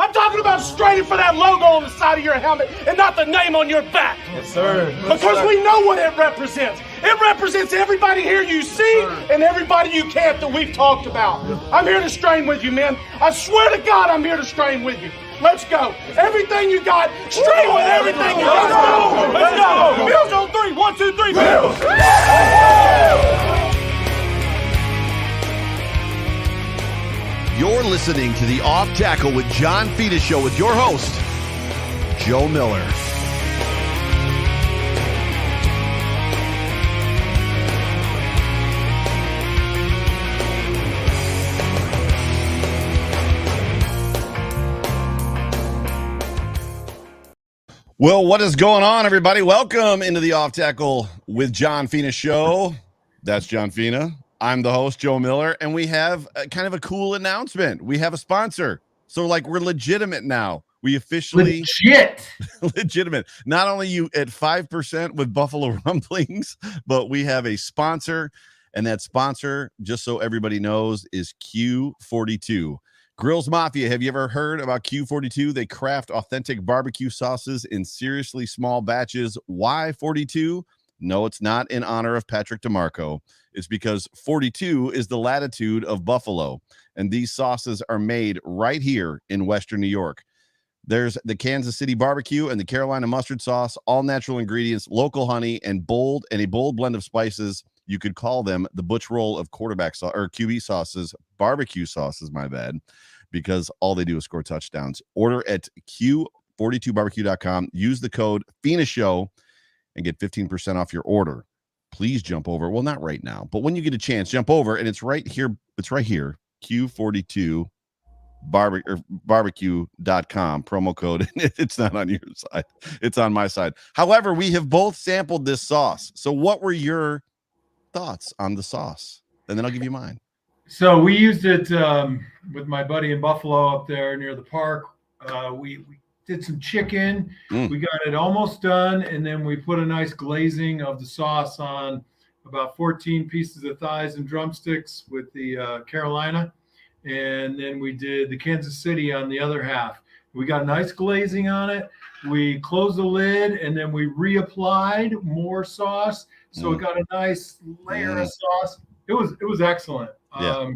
I'm talking about straining for that logo on the side of your helmet and not the name on your back. Yes, sir. Because we know what it represents. It represents everybody here you see and everybody you can't that we've talked about. I'm here to strain with you, man. I swear to God, I'm here to strain with you. Let's go. Everything you got, strain with everything you got. Let's go. Bills on 3. 1, 2, 3. Bills. You're listening to the Off Tackle with John Fina show with your host, Joe Miller. Well, what is going on, everybody? Welcome into the Off Tackle with John Fina show. That's John Fina. I'm the host, Joe Miller, and we have kind of a cool announcement. We have a sponsor. So, we're legitimate now. We officially... legitimate. Not only you at 5% with Buffalo Rumblings, but we have a sponsor, and that sponsor, just so everybody knows, is Q42. Grills Mafia, have you ever heard about Q42? They craft authentic barbecue sauces in seriously small batches. Why 42? No, it's not in honor of Patrick DeMarco. It's because 42 is the latitude of Buffalo, and these sauces are made right here in Western New York. There's the Kansas City barbecue and the Carolina mustard sauce, all natural ingredients, local honey, and a bold blend of spices. You could call them the Butch Roll of quarterback sauce or QB sauces, barbecue sauces, my bad, because all they do is score touchdowns. Order at Q42barbecue.com. Use the code FINASHOW and get 15% off your order. Please jump over. Well, not right now, but when you get a chance, jump over, and it's right here. It's right here. Q42barbecue.com promo code. It's not on your side. It's on my side. However, we have both sampled this sauce. So what were your thoughts on the sauce? And then I'll give you mine. So we used it with my buddy in Buffalo up there near the park. We did some chicken. We got it almost done, and then we put a nice glazing of the sauce on about 14 pieces of thighs and drumsticks with the Carolina, and then we did the Kansas City on the other half. We got nice glazing on it. We closed the lid, and then we reapplied more sauce, so it got a nice layer of sauce. It was excellent. Yeah.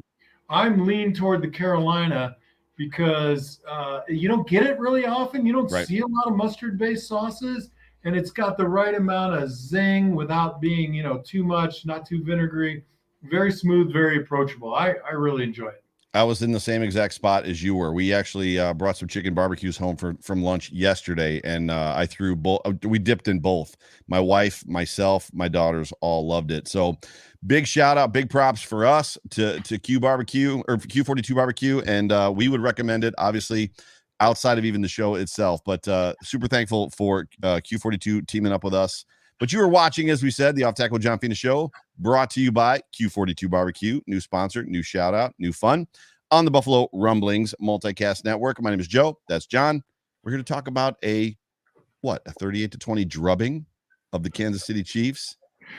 I'm lean toward the Carolina because you don't get it really often. You don't see a lot of mustard-based sauces, and it's got the right amount of zing without being, too much, not too vinegary. Very smooth, very approachable. I really enjoy it. I was in the same exact spot as you were. We actually brought some chicken barbecues home from lunch yesterday, and I threw both. We dipped in both. My wife, myself, my daughters all loved it. So big shout out, big props for us to Q Barbecue or Q42 Barbecue, and we would recommend it, obviously, outside of even the show itself. But super thankful for Q42 teaming up with us. But you were watching, as we said, the Off Tackle with John Fina show, brought to you by Q42 Barbecue. New sponsor, new shout out, new fun on the Buffalo Rumblings Multicast Network. My name is Joe. That's John. We're here to talk about a 38-20 drubbing of the Kansas City Chiefs.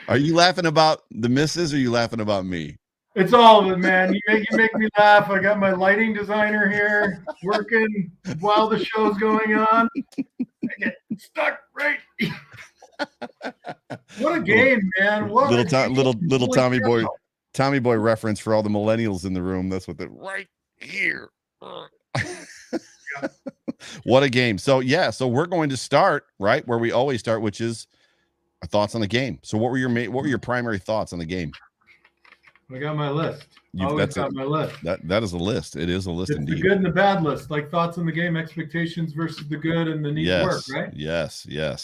Are you laughing about the misses, or are you laughing about me? It's all of it, man. You make me laugh. I got my lighting designer here working while the show's going on. I get stuck right. What a game, man! What little Tommy Boy reference for all the millennials in the room. That's what right here. What a game! So we're going to start right where we always start, which is our thoughts on the game. So what were your primary thoughts on the game? I got my list. My list. That is a list. It is a list. It's indeed. The good and the bad list, like thoughts on the game, expectations versus the good and the need to work, right? Yes. Yeah.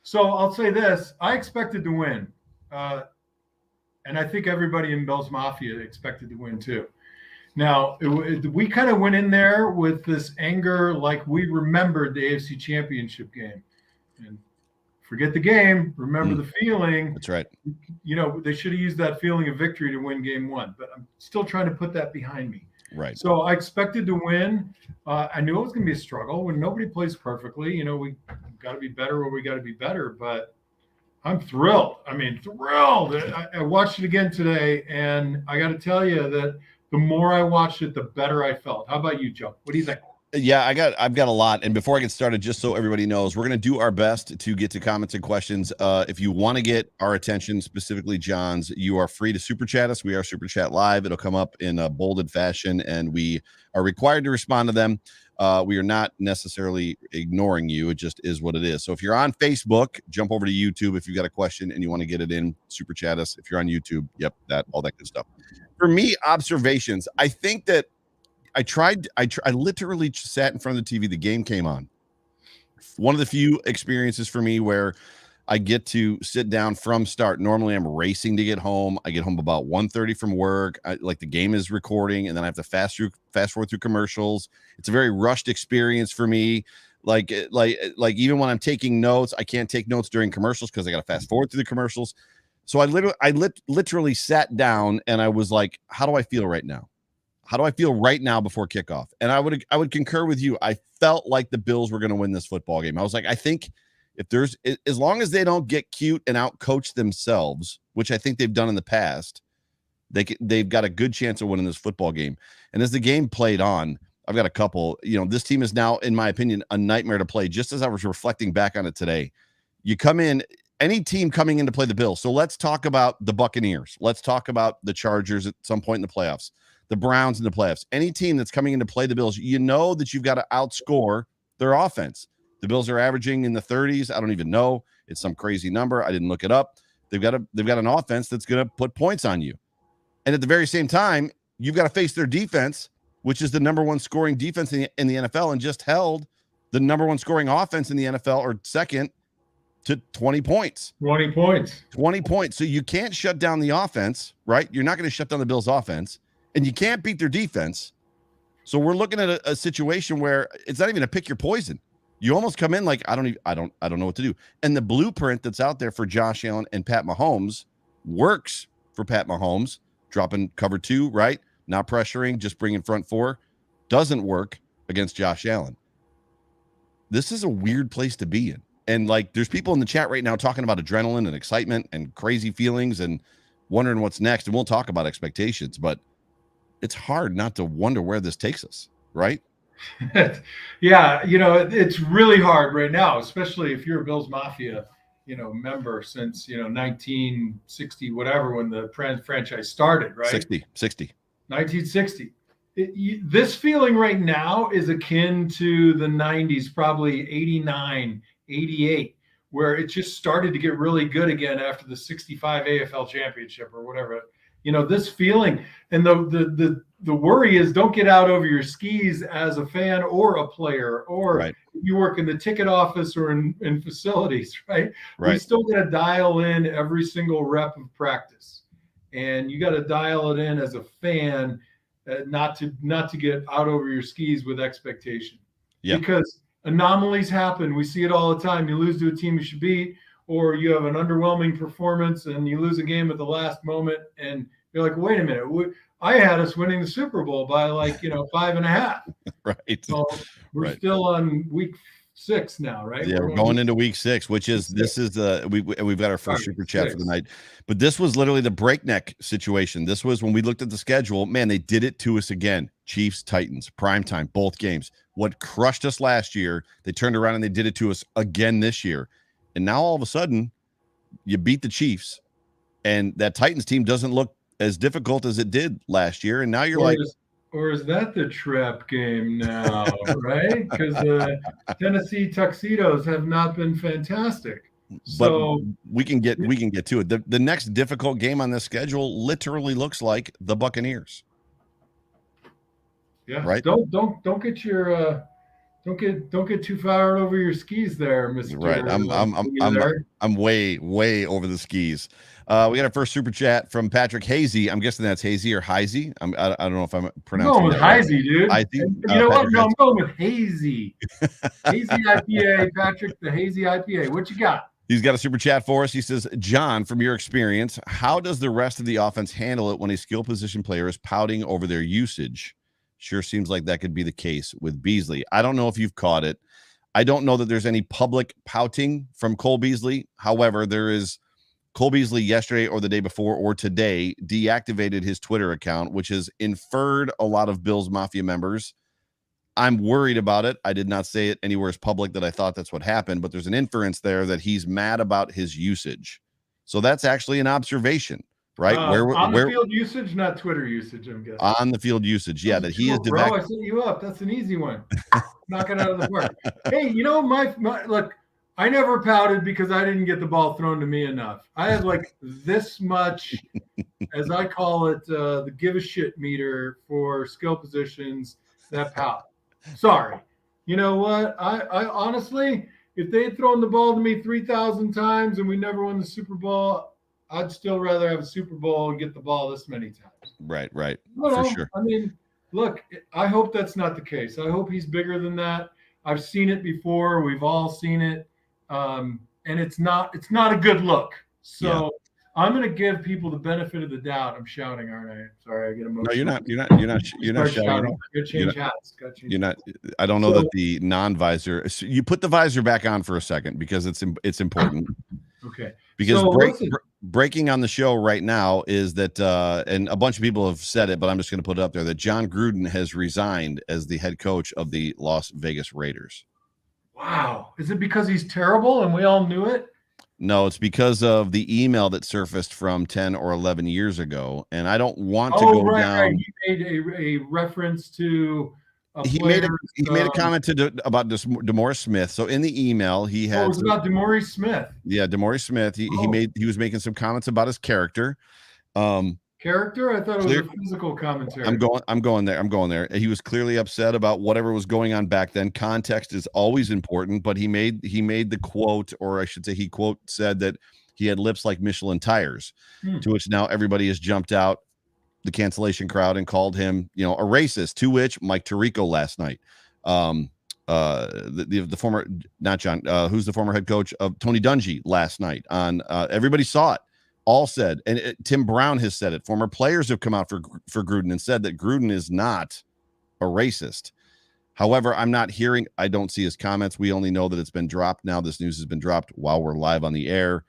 So I'll say this: I expected to win, and I think everybody in Bell's Mafia expected to win too. Now we kind of went in there with this anger, like we remembered the AFC Championship game, and forget the game, remember the feeling. That's right. They should have used that feeling of victory to win game one, but I'm still trying to put that behind me. Right. So I expected to win. I knew it was going to be a struggle when nobody plays perfectly. We got to be better where we got to be better. But I'm thrilled. I mean, thrilled. I watched it again today, and I got to tell you that the more I watched it, the better I felt. How about you, Joe? What do you think? Yeah, I've got a lot. And before I get started, just so everybody knows, we're going to do our best to get to comments and questions. If you want to get our attention, specifically John's, you are free to super chat us. We are super chat live. It'll come up in a bolded fashion, and we are required to respond to them. We are not necessarily ignoring you. It just is what it is. So if you're on Facebook, jump over to YouTube. If you've got a question and you want to get it in, super chat us. If you're on YouTube, all that good stuff. For me, observations. I think that I literally sat in front of the TV. The game came on. One of the few experiences for me where I get to sit down from start. Normally I'm racing to get home. I get home about 1:30 from work. The game is recording, and then I have to fast forward through commercials. It's a very rushed experience for me. Like even when I'm taking notes, I can't take notes during commercials because I got to fast forward through the commercials. So I literally sat down and I was like, how do I feel right now? How do I feel right now before kickoff? And I would concur with you. I felt like the Bills were going to win this football game. I was like, I think as long as they don't get cute and outcoach themselves, which I think they've done in the past, they've got a good chance of winning this football game. And as the game played on, I've got a couple. This team is now, in my opinion, a nightmare to play. Just as I was reflecting back on it today, you come in. Any team coming in to play the Bills. So let's talk about the Buccaneers. Let's talk about the Chargers at some point in the playoffs. The Browns in the playoffs. Any team that's coming in to play the Bills, you know that you've got to outscore their offense. The Bills are averaging in the 30s. I don't even know. It's some crazy number. I didn't look it up. They've got an offense that's going to put points on you. And at the very same time, you've got to face their defense, which is the number one scoring defense in the NFL, and just held the number one scoring offense in the NFL, or second, to 20 points. 20 points. 20 points. So you can't shut down the offense, right? You're not going to shut down the Bills' offense. And you can't beat their defense. So we're looking at a situation where it's not even a pick your poison. You almost come in like, I don't know what to do. And the blueprint that's out there for Josh Allen and Pat Mahomes works for Pat Mahomes, dropping cover 2, right? Not pressuring, just bringing front 4. Doesn't work against Josh Allen. This is a weird place to be in. And there's people in the chat right now talking about adrenaline and excitement and crazy feelings and wondering what's next. And we'll talk about expectations, but it's hard not to wonder where this takes us, right? Yeah, it's really hard right now, especially if you're a Bills Mafia, member since 1960, whatever, when the franchise started, right? 60. 1960. This feeling right now is akin to the 90s, probably 89, 88, where it just started to get really good again after the 65 AFL championship or whatever. This feeling, and the worry is, don't get out over your skis as a fan or a player, or right. If you work in the ticket office or in facilities, right? We still got to dial in every single rep of practice, and you got to dial it in as a fan, not to get out over your skis with expectation. Yeah. Because anomalies happen. We see it all the time. You lose to a team you should beat, or you have an underwhelming performance and you lose a game at the last moment, and you're like, wait a minute, I had us winning the Super Bowl by 5.5. Right. So we're still on week 6 now, right? Yeah, we're going into week 6, which is we've got our first super chat for the night. But this was literally the breakneck situation. This was when we looked at the schedule. Man, they did it to us again. Chiefs, Titans, primetime, both games. What crushed us last year, they turned around and they did it to us again this year. And now all of a sudden, you beat the Chiefs, and that Titans team doesn't look as difficult as it did last year. And now you're or is that the trap game now, right? Because the Tennessee Tuxedos have not been fantastic. So but we can get to it. The next difficult game on this schedule literally looks like the Buccaneers. Yeah, right. Don't get your don't get too far over your skis there, Mr. Right. I'm way over the skis. We got our first super chat from Patrick Hazy. I'm guessing that's Hazy or Heisey. I don't know if I'm pronouncing. I'm going with Heisey, dude. Heisey? You know what? No, I'm going with Hazy. Hazy IPA, Patrick. The Hazy IPA. What you got? He's got a super chat for us. He says, John, from your experience, how does the rest of the offense handle it when a skill position player is pouting over their usage? Sure seems like that could be the case with Beasley. I don't know if you've caught it. I don't know that there's any public pouting from Cole Beasley. However, there is Cole Beasley yesterday or the day before or today deactivated his Twitter account, which has inferred a lot of Bills Mafia members. I'm worried about it. I did not say it anywhere as public that I thought that's what happened, but there's an inference there that he's mad about his usage. So that's actually an observation, right? The field usage, not Twitter usage, I'm guessing. On the field usage, yeah. That he is. Bro, I set you up. That's an easy one. Knock it out of the park. Hey, my look. I never pouted because I didn't get the ball thrown to me enough. I have like this much, as I call it, the give a shit meter for skill positions that pout. Sorry. You know what? I honestly, if they had thrown the ball to me 3,000 times and we never won the Super Bowl, I'd still rather have a Super Bowl and get the ball this many times. Right. For sure. I mean, look, I hope that's not the case. I hope he's bigger than that. I've seen it before. We've all seen it. And it's not a good look. So I'm going to give people the benefit of the doubt. I'm shouting, aren't I? Sorry, I get emotional. No, you're not shouting. Got to change hats. You're not. I don't know that the non-visor. You put the visor back on for a second because it's important. Okay. Because breaking on the show right now is that, and a bunch of people have said it, but I'm just going to put it up there, that John Gruden has resigned as the head coach of the Las Vegas Raiders. Wow. Is it because he's terrible and we all knew it? No, it's because of the email that surfaced from 10 or 11 years ago. And I don't want to go down. Right. He made a reference to he made a comment about DeMaurice Smith. So in the email, he had. It was about DeMaurice Smith. Yeah, DeMaurice Smith. He was making some comments about his character. Character? I thought it was a physical commentary. I'm going there. He was clearly upset about whatever was going on back then. Context is always important, but he made the quote, or I should say he said that he had lips like Michelin tires, to which now everybody has jumped out, the cancellation crowd, and called him, a racist, to which Mike Tirico last night, the former, not John, who's the former head coach of Tony Dungy last night on, everybody saw it. All said, and Tim Brown has said it. Former players have come out for Gruden and said that Gruden is not a racist. However, I don't see his comments. We only know that it's been dropped now. This news has been dropped while we're live on the air.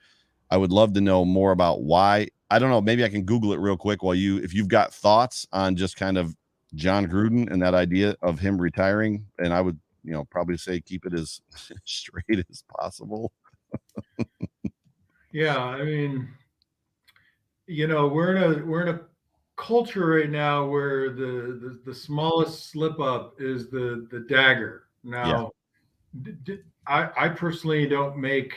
I would love to know more about why. I don't know. Maybe I can Google it real quick if you've got thoughts on just kind of John Gruden and that idea of him retiring. And I would, probably say keep it as straight as possible. Yeah, I mean, we're in a culture right now where the smallest slip up is the dagger. Now, I personally don't make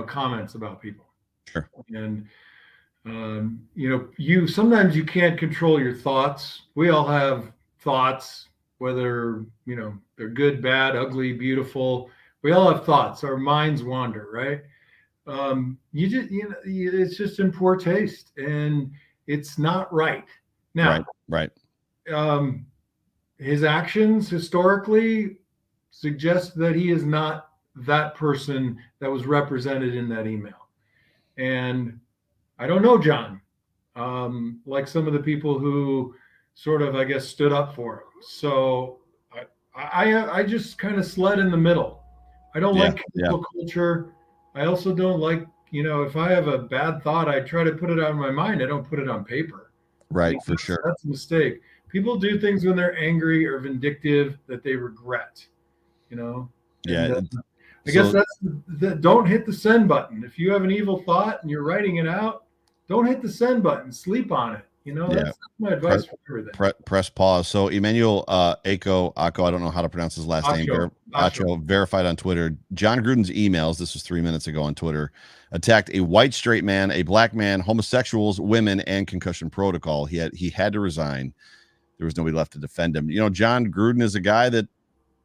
comments about people. Sure. And sometimes you can't control your thoughts. We all have thoughts, whether they're good, bad, ugly, beautiful. We all have thoughts. Our minds wander, right? It's just in poor taste, and it's not right. Now, right. His actions historically suggest that he is not that person that was represented in that email. And I don't know John, like some of the people who sort of, I guess, stood up for him. So I just kind of sled in the middle. I don't like cancel culture. I also don't like, if I have a bad thought, I try to put it out in my mind. I don't put it on paper. Right, for sure. That's a mistake. People do things when they're angry or vindictive that they regret, And, I guess that's don't hit the send button. If you have an evil thought and you're writing it out, don't hit the send button. Sleep on it. That's my advice for everything. Press pause. So Emmanuel Ako, I don't know how to pronounce his last name. Acho, verified on Twitter. John Gruden's emails, this was 3 minutes ago on Twitter, attacked a white straight man, a black man, homosexuals, women, and concussion protocol. He had to resign. There was nobody left to defend him. John Gruden is a guy that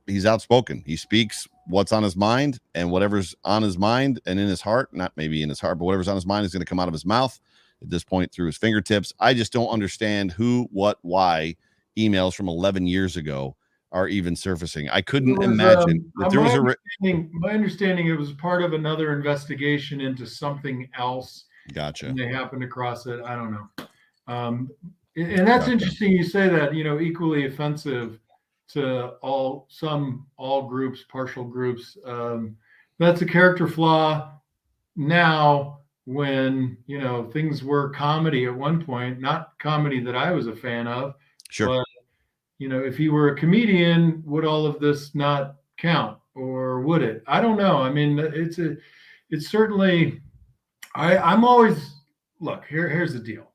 he's outspoken. He speaks what's on his mind, and whatever's on his mind and in his heart, not maybe in his heart, but whatever's on his mind is going to come out of his mouth. At this point, through his fingertips. I just don't understand who, what, why emails from 11 years ago are even surfacing. I couldn't imagine that there was my understanding it was part of another investigation into something else. Gotcha. And they happened across it. I don't know. And that's interesting you say that, equally offensive to all groups, partial groups. That's a character flaw now when, things were comedy at one point, not comedy that I was a fan of. Sure. But, if he were a comedian, would all of this not count, or would it? I don't know. I mean, it's certainly, I'm always, look, here's the deal.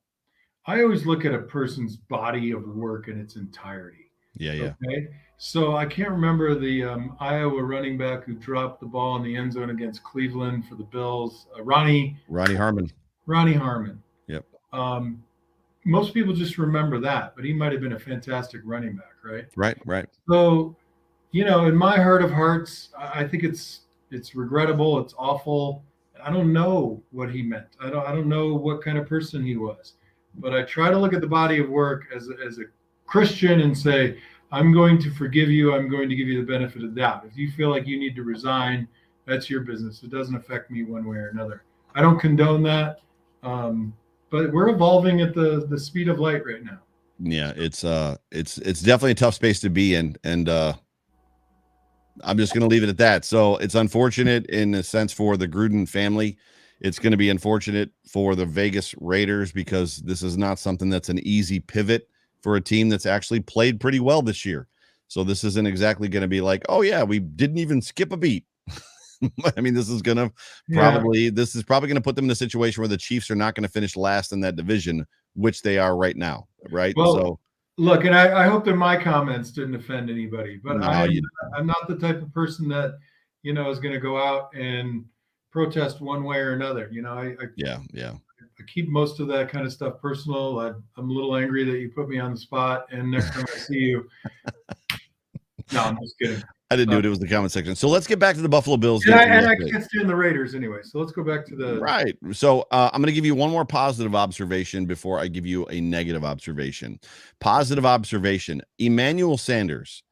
I always look at a person's body of work in its entirety. Yeah. Okay. So I can't remember the Iowa running back who dropped the ball in the end zone against Cleveland for the Bills. Ronnie Harmon. Ronnie Harmon. Yep. Most people just remember that, but he might have been a fantastic running back, right? Right. So, in my heart of hearts, I think it's regrettable. It's awful. I don't know what he meant. I don't know what kind of person he was, but I try to look at the body of work as a Christian and say, I'm going to forgive you. I'm going to give you the benefit of the doubt. If you feel like you need to resign, that's your business. It doesn't affect me one way or another. I don't condone that. But we're evolving at the speed of light right now. Yeah, it's definitely a tough space to be in, and I'm just going to leave it at that. So it's unfortunate in a sense for the Gruden family. It's going to be unfortunate for the Vegas Raiders because this is not something that's an easy pivot for a team that's actually played pretty well this year. So this isn't exactly going to be like, oh yeah, we didn't even skip a beat. I mean, this is probably going to put them in a situation where the Chiefs are not going to finish last in that division, which they are right now. Right. Well, so look, and I hope that my comments didn't offend anybody, but No, I'm not the type of person that, is going to go out and protest one way or another. I keep most of that kind of stuff personal. I'm a little angry that you put me on the spot, and next time I see you, no, I'm just kidding. I didn't do it. It was the comment section. So let's get back to the Buffalo Bills. And I can't stand the Raiders anyway. So let's go back to the right. So I'm going to give you one more positive observation before I give you a negative observation. Positive observation: Emmanuel Sanders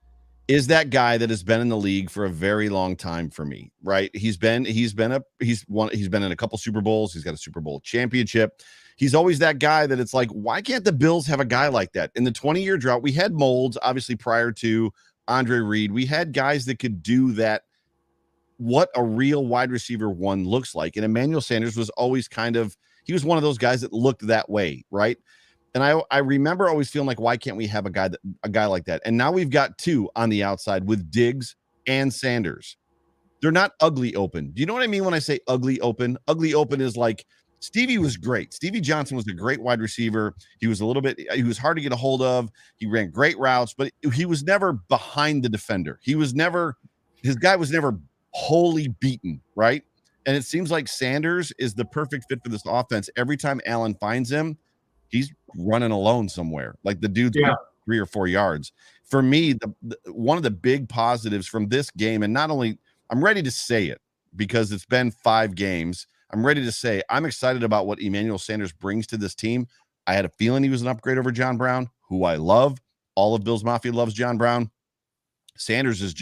is that guy that has been in the league for a very long time for me. Right? He's been in a couple Super Bowls. He's got a Super Bowl championship. He's always that guy that it's like, why can't the Bills have a guy like that? In the 20-year drought, we had molds, obviously, prior to Andre Reed. We had guys that could do that, what a real wide receiver one looks like. And Emmanuel Sanders was always he was one of those guys that looked that way, right? And I remember always feeling like, why can't we have a guy like that? And now we've got two on the outside with Diggs and Sanders. They're not ugly open. Do you know what I mean when I say ugly open? Ugly open is like Stevie was great. Stevie Johnson was a great wide receiver. He was hard to get a hold of. He ran great routes, but he was never behind the defender. His guy was never wholly beaten, right? And it seems like Sanders is the perfect fit for this offense. Every time Allen finds him, he's running alone somewhere. Like the dude's 3 or 4 yards. For me, one of the big positives from this game, and not only, I'm ready to say it because it's been 5 games. I'm ready to say I'm excited about what Emmanuel Sanders brings to this team. I had a feeling he was an upgrade over John Brown, who I love. All of Bills Mafia loves John Brown. Sanders is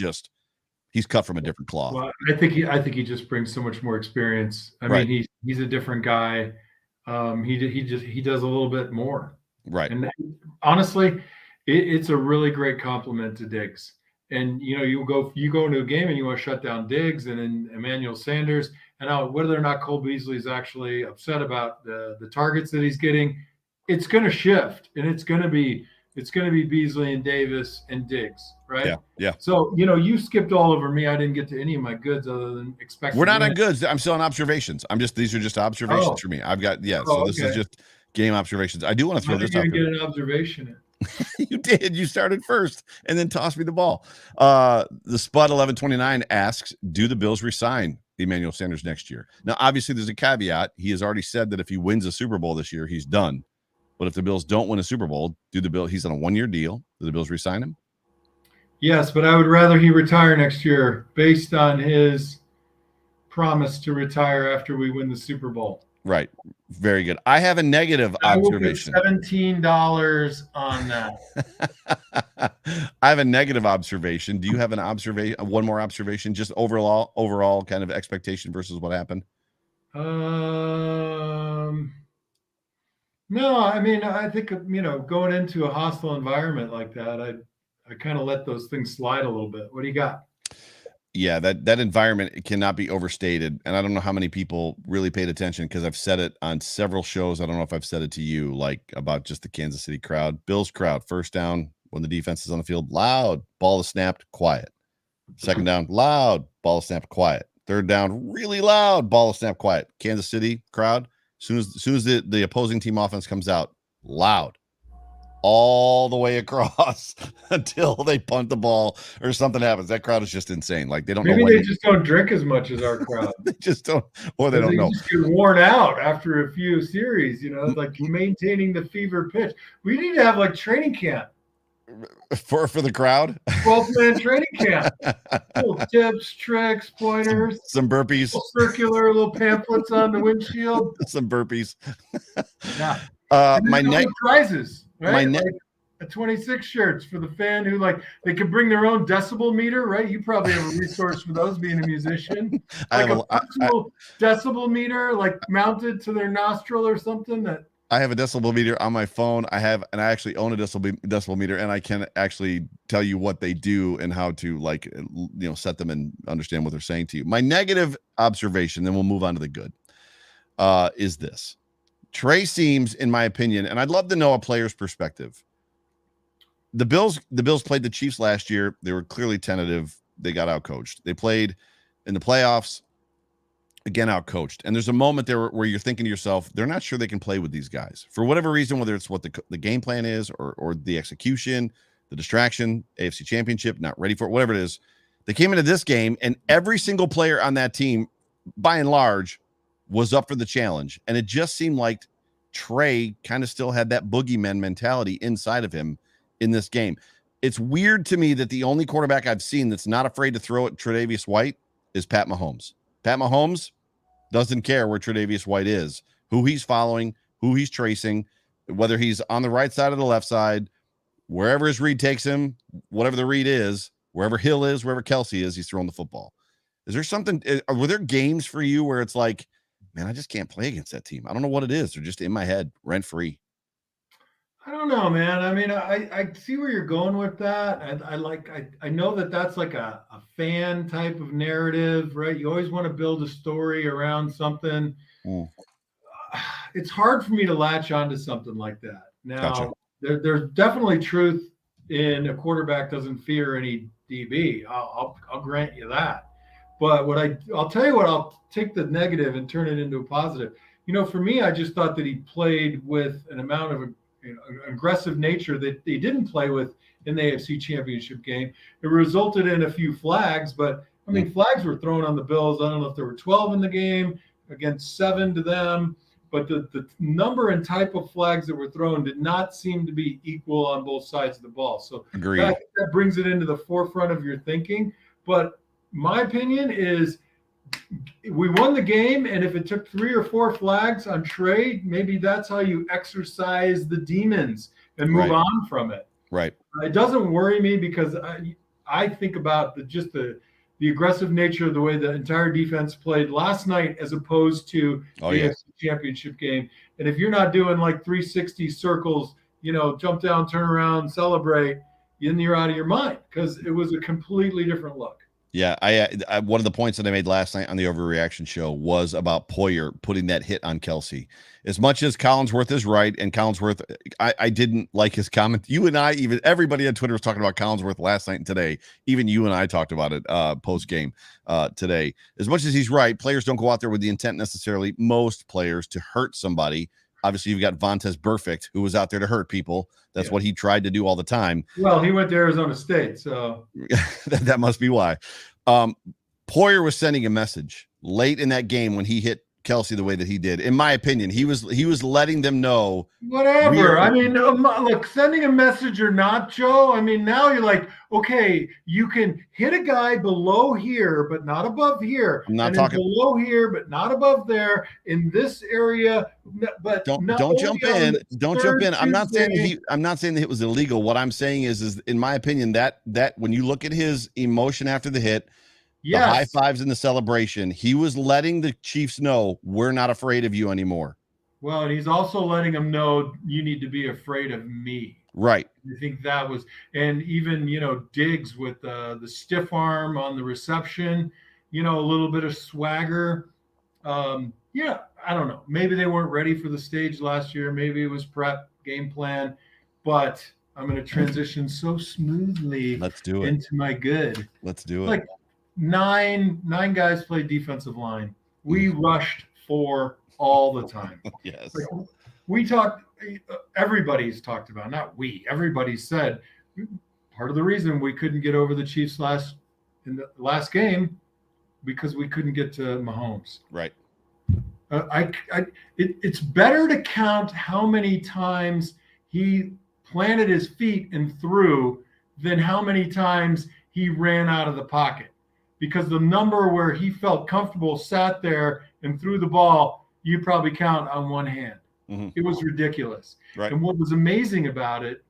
he's cut from a different cloth. Well, I think he just brings so much more experience. I mean, he's a different guy. He does a little bit more. Right. And honestly, it's a really great compliment to Diggs. And you go into a game and you want to shut down Diggs and then Emmanuel Sanders. And whether or not Cole Beasley is actually upset about the targets that he's getting, it's going to shift, and it's going to be Beasley and Davis and Diggs, right? Yeah. So you skipped all over me. I didn't get to any of my goods other than expecting. We're not on goods. I'm still on observations. These are just observations for me. I've got So this is just game observations. I do want to throw this out. You get an observation in. You did. You started first and then tossed me the ball. The Spud 1129 asks, do the Bills resign Emmanuel Sanders next year? Now, obviously, there's a caveat. He has already said that if he wins a Super Bowl this year, he's done. But if the Bills don't win a Super Bowl, he's on a 1-year deal. Do the Bills resign him? Yes, but I would rather he retire next year based on his promise to retire after we win the Super Bowl. Right. Very good. I have a negative observation. $17 on that. I have a negative observation. Do you have an observation? One more observation, just overall kind of expectation versus what happened? No, I mean, I think, going into a hostile environment like that, I kind of let those things slide a little bit. What do you got? Yeah, that environment cannot be overstated. And I don't know how many people really paid attention because I've said it on several shows. I don't know if I've said it to you, like about just the Kansas City crowd. Bills crowd, first down when the defense is on the field, loud, ball is snapped, quiet. Second down, loud, ball is snapped, quiet. Third down, really loud, ball is snapped, quiet. Kansas City crowd, as soon as the opposing team offense comes out, loud. All the way across until they punt the ball or something happens. That crowd is just insane. Like they don't know. Maybe they just don't drink as much as our crowd. They just don't, or they don't know. Just get worn out after a few series. Like maintaining the fever pitch. We need to have like training camp for the crowd. 12-man training camp. Little tips, tricks, pointers, some burpees, little pamphlets on the windshield, some burpees. Yeah. My neck prizes. Right? My neck. Like 26 shirts for the fan who they could bring their own decibel meter, right? You probably have a resource for those being a musician. Like a personal decibel meter, like mounted to their nostril or something. I have a decibel meter on my phone. I actually own a decibel meter, and I can actually tell you what they do and how to set them and understand what they're saying to you. My negative observation, then we'll move on to the good, is this. Trey seems, in my opinion, and I'd love to know a player's perspective. The Bills played the Chiefs last year. They were clearly tentative. They got outcoached. They played in the playoffs, again outcoached. And there's a moment there where you're thinking to yourself, they're not sure they can play with these guys for whatever reason, whether it's what the game plan is or the execution, the distraction, AFC Championship, not ready for it, whatever it is. They came into this game, and every single player on that team, by and large, was up for the challenge. And it just seemed like Trey kind of still had that boogeyman mentality inside of him in this game. It's weird to me that the only quarterback I've seen that's not afraid to throw at Tre'Davious White is Pat Mahomes. Pat Mahomes doesn't care where Tre'Davious White is, who he's following, who he's tracing, whether he's on the right side or the left side, wherever his read takes him, whatever the read is, wherever Hill is, wherever Kelsey is, he's throwing the football. Is there something, were there games for you where it's like, man, I just can't play against that team? I don't know what it is. They're just in my head, rent free. I don't know, man. I mean, I see where you're going with that. I know that's like a fan type of narrative, right? You always want to build a story around something. It's hard for me to latch onto something like that. Now, Gotcha. There's definitely truth in a quarterback doesn't fear any DB. I'll grant you that. But I'll tell you what, I'll take the negative and turn it into a positive. For me, I just thought that he played with an amount of aggressive nature that he didn't play with in the AFC Championship game. It resulted in a few flags, but I mean, flags were thrown on the Bills. I don't know if there were 12 in the game against 7 to them, but the number and type of flags that were thrown did not seem to be equal on both sides of the ball. So that brings it into the forefront of your thinking. But my opinion is we won the game, and if it took 3 or 4 flags on Trey, maybe that's how you exercise the demons and move on from it. Right. It doesn't worry me because I think about the aggressive nature of the way the entire defense played last night as opposed to the AFC Championship game. And if you're not doing like 360 circles, jump down, turn around, celebrate, then you're out of your mind because it was a completely different look. Yeah, I one of the points that I made last night on the Overreaction show was about Poyer putting that hit on Kelsey. As much as Collinsworth is right, and Collinsworth, I didn't like his comment. You and I, even everybody on Twitter was talking about Collinsworth last night and today. Even you and I talked about it post game today. As much as he's right, players don't go out there with the intent necessarily, most players, to hurt somebody. Obviously, you've got Vontaze Burfict, who was out there to hurt people. That's what he tried to do all the time. Well, he went to Arizona State, so that must be why. Poyer was sending a message late in that game when he hit Kelsey the way that he did. In my opinion, he was letting them know. Whatever. I mean, look, sending a message or not, Joe. I mean, now you're like, okay, you can hit a guy below here, but not above here. I'm not talking below here, but not above there in this area. But don't jump in. Don't jump in. I'm not saying that it was illegal. What I'm saying is in my opinion, that when you look at his emotion after the hit, the high fives and the celebration, he was letting the Chiefs know we're not afraid of you anymore. Well, and he's also letting them know you need to be afraid of me. Right. I think that was, and even, Diggs with the stiff arm on the reception, a little bit of swagger. Yeah, I don't know. Maybe they weren't ready for the stage last year. Maybe it was prep, game plan, but I'm going to transition so smoothly Let's do it. into my good. Let's do it. Like nine guys played defensive line. We rushed 4 all the time. Yes. Like, we talked, everybody's talked about, not we, everybody said part of the reason we couldn't get over the Chiefs in the last game because we couldn't get to Mahomes. Right. It's better to count how many times he planted his feet and threw than how many times he ran out of the pocket, because the number where he felt comfortable, sat there and threw the ball, you probably count on one hand. Mm-hmm. It was ridiculous. Right. And what was amazing about it,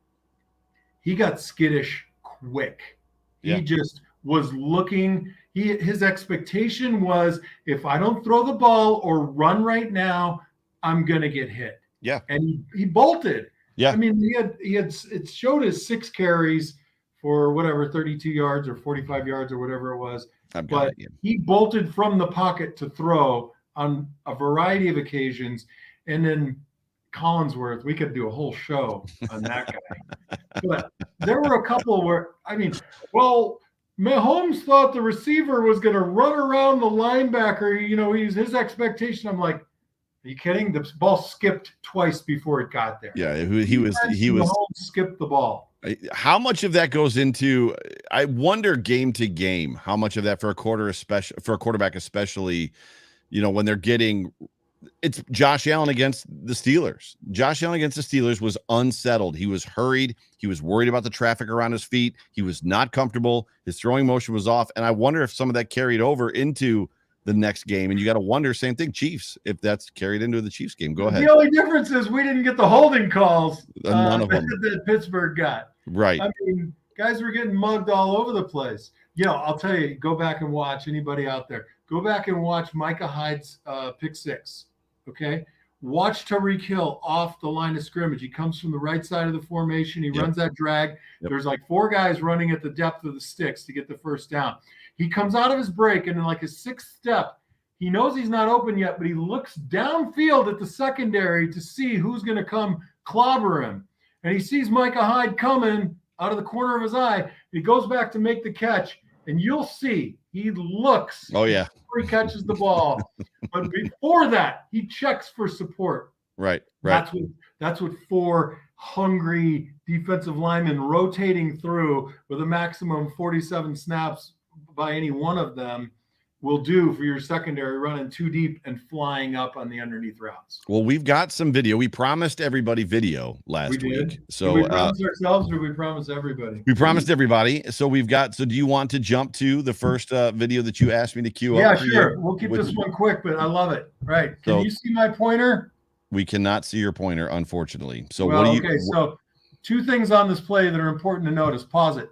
he got skittish quick. Yeah. He just was looking. His expectation was, if I don't throw the ball or run right now, I'm gonna get hit. Yeah. And he bolted. Yeah. I mean, it showed his 6 carries for whatever, 32 yards or 45 yards or whatever it was. But he bolted from the pocket to throw on a variety of occasions. And then Collinsworth, we could do a whole show on that guy. But there were a couple where, Mahomes thought the receiver was going to run around the linebacker. His expectation. I'm like, are you kidding? The ball skipped twice before it got there. Yeah, he was Mahomes skipped the ball. How much of that goes into? I wonder game to game how much of that for a quarterback, especially, when they're getting. It's Josh Allen against the Steelers. Josh Allen against the Steelers was unsettled. He was hurried. He was worried about the traffic around his feet. He was not comfortable. His throwing motion was off. And I wonder if some of that carried over into the next game. And you got to wonder, same thing, Chiefs, if that's carried into the Chiefs game. Go ahead. The only difference is we didn't get the holding calls None of them. that Pittsburgh got. Right. I mean, guys were getting mugged all over the place. I'll tell you, go back and watch, anybody out there. Go back and watch Micah Hyde's pick 6. Okay, watch Tyreek Hill off the line of scrimmage. He comes from the right side of the formation. He runs that drag. Yep. There's like 4 guys running at the depth of the sticks to get the first down. He comes out of his break, and in like his 6th step, he knows he's not open yet, but he looks downfield at the secondary to see who's going to come clobber him. And he sees Micah Hyde coming out of the corner of his eye. He goes back to make the catch, and you'll see he looks. Oh, yeah. Before he catches the ball. But before that, he checks for support. Right. That's what 4 hungry defensive linemen rotating through with a maximum 47 snaps by any one of them will do for your secondary, running 2 deep and flying up on the underneath routes. Well, we've got some video. We promised everybody video last week. So did we promise ourselves, or did we promise everybody? We promised everybody. So so do you want to jump to the first video that you asked me to queue up? Yeah, sure. We'll keep this one quick, but I love it. Right. Can you see my pointer? We cannot see your pointer, unfortunately. So So 2 things on this play that are important to notice. Pause it.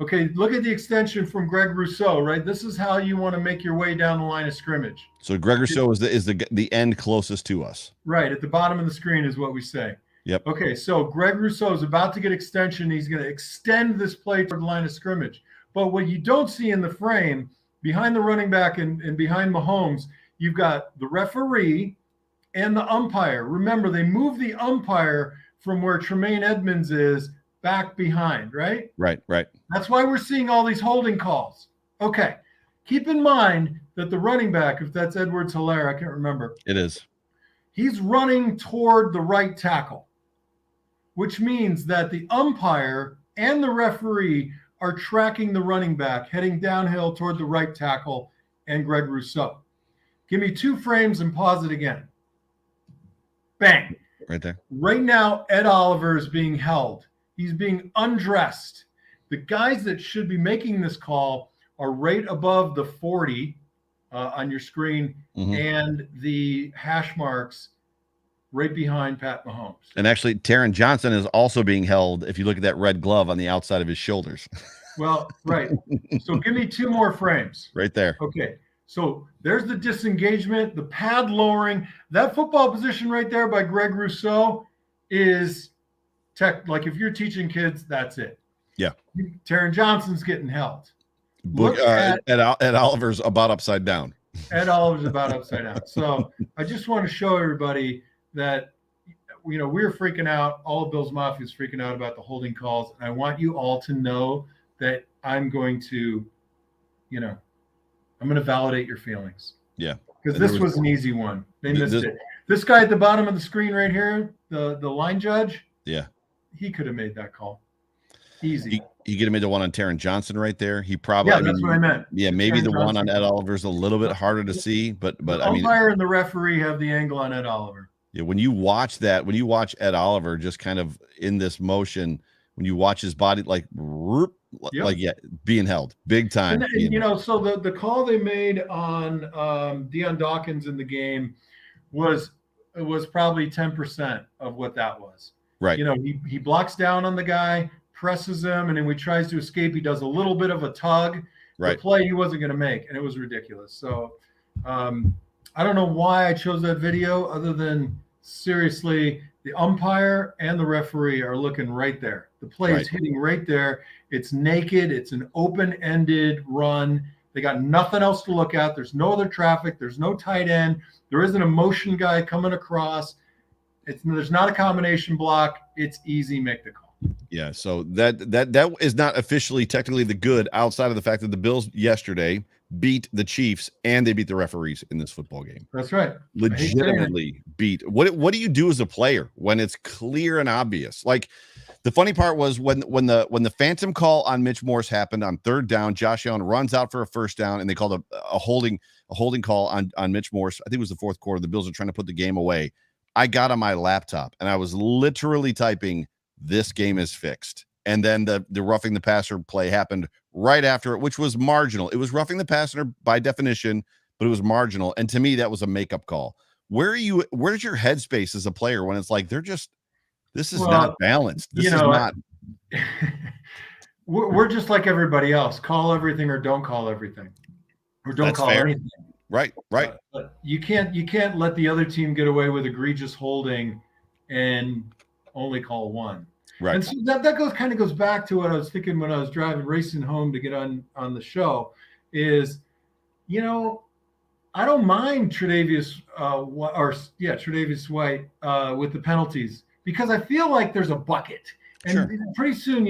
Okay, look at the extension from Greg Rousseau, right? This is how you want to make your way down the line of scrimmage. So Greg Rousseau is the end closest to us. Right, at the bottom of the screen is what we say. Yep. Okay, so Greg Rousseau is about to get extension. He's going to extend this play toward the line of scrimmage. But what you don't see in the frame, behind the running back and behind Mahomes, you've got the referee and the umpire. Remember, they moved the umpire from where Tremaine Edmonds is back behind, right? Right. That's why we're seeing all these holding calls. Okay. Keep in mind that the running back, if that's Edwards-Helaire, I can't remember. It is. He's running toward the right tackle, which means that the umpire and the referee are tracking the running back, heading downhill toward the right tackle and Greg Rousseau. Give me 2 frames and pause it again. Bang. Right there. Right now, Ed Oliver is being held. He's being undressed. The guys that should be making this call are right above the 40 on your screen and the hash marks right behind Pat Mahomes. And actually, Taron Johnson is also being held if you look at that red glove on the outside of his shoulders. Well, right. So give me 2 more frames. Right there. Okay. So there's the disengagement, the pad lowering. That football position right there by Greg Rousseau is like if you're teaching kids, that's it. Yeah. Taron Johnson's getting held. Ed Oliver's about upside down. Ed Oliver's about upside down. So I just want to show everybody that, we were freaking out. All of Bills Mafia is freaking out about the holding calls. And I want you all to know that I'm going to, I'm going to validate your feelings. Yeah. Because this was an easy one. They missed it. This guy at the bottom of the screen right here, the line judge. Yeah. He could have made that call. Easy. He could have made the one on Taron Johnson right there. He probably. Yeah, that's what I meant. Yeah, maybe the one on Ed Oliver's a little bit harder to see, but the umpire and the referee have the angle on Ed Oliver. Yeah, when you watch Ed Oliver just kind of in this motion, when you watch his body being held big time. So the call they made on Deion Dawkins in the game was probably 10% of what that was. Right. He blocks down on the guy, presses him, and then when he tries to escape, he does a little bit of a tug. Right. The play he wasn't going to make, and it was ridiculous. So I don't know why I chose that video other than seriously, the umpire and the referee are looking right there. The play is hitting right there. It's naked. It's an open-ended run. They got nothing else to look at. There's no other traffic. There's no tight end. There isn't a motion guy coming across. There's not a combination block. It's easy. Make the call. Yeah, so that is not officially technically the good outside of the fact that the Bills yesterday beat the Chiefs and they beat the referees in this football game. That's right. Legitimately beat. What do you do as a player when it's clear and obvious? Like the funny part was when the phantom call on Mitch Morse happened on third down, Josh Allen runs out for a first down and they called a holding call on Mitch Morse. I think it was the fourth quarter. The Bills are trying to put the game away. I got on my laptop and I was literally typing, "This game is fixed." And then the roughing the passer play happened right after it, which was marginal. It was roughing the passer by definition, but it was marginal. And to me, that was a makeup call. Where's your headspace as a player when it's like, this is not balanced. This is not. We're just like everybody else. Call everything or don't call everything. Or don't That's call fair. anything. Right. But you can't let the other team get away with egregious holding and only call one. Right. And so that goes back to what I was thinking when I was racing home to get on the show I don't mind Tre'Davious White with the penalties because I feel like there's a bucket. And pretty soon,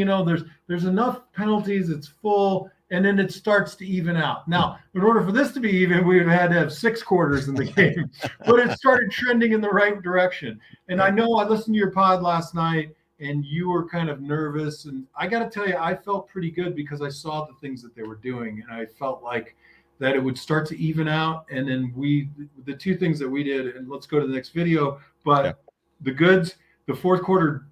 there's enough penalties, it's full, and then it starts to even out. Now, in order for this to be even, we would have had to have 6 quarters in the game, but it started trending in the right direction. And I know I listened to your pod last night, and you were kind of nervous. And I got to tell you, I felt pretty good because I saw the things that they were doing, and I felt like that it would start to even out. And then the two things that we did, and let's go to the next video, but the goods, the fourth quarter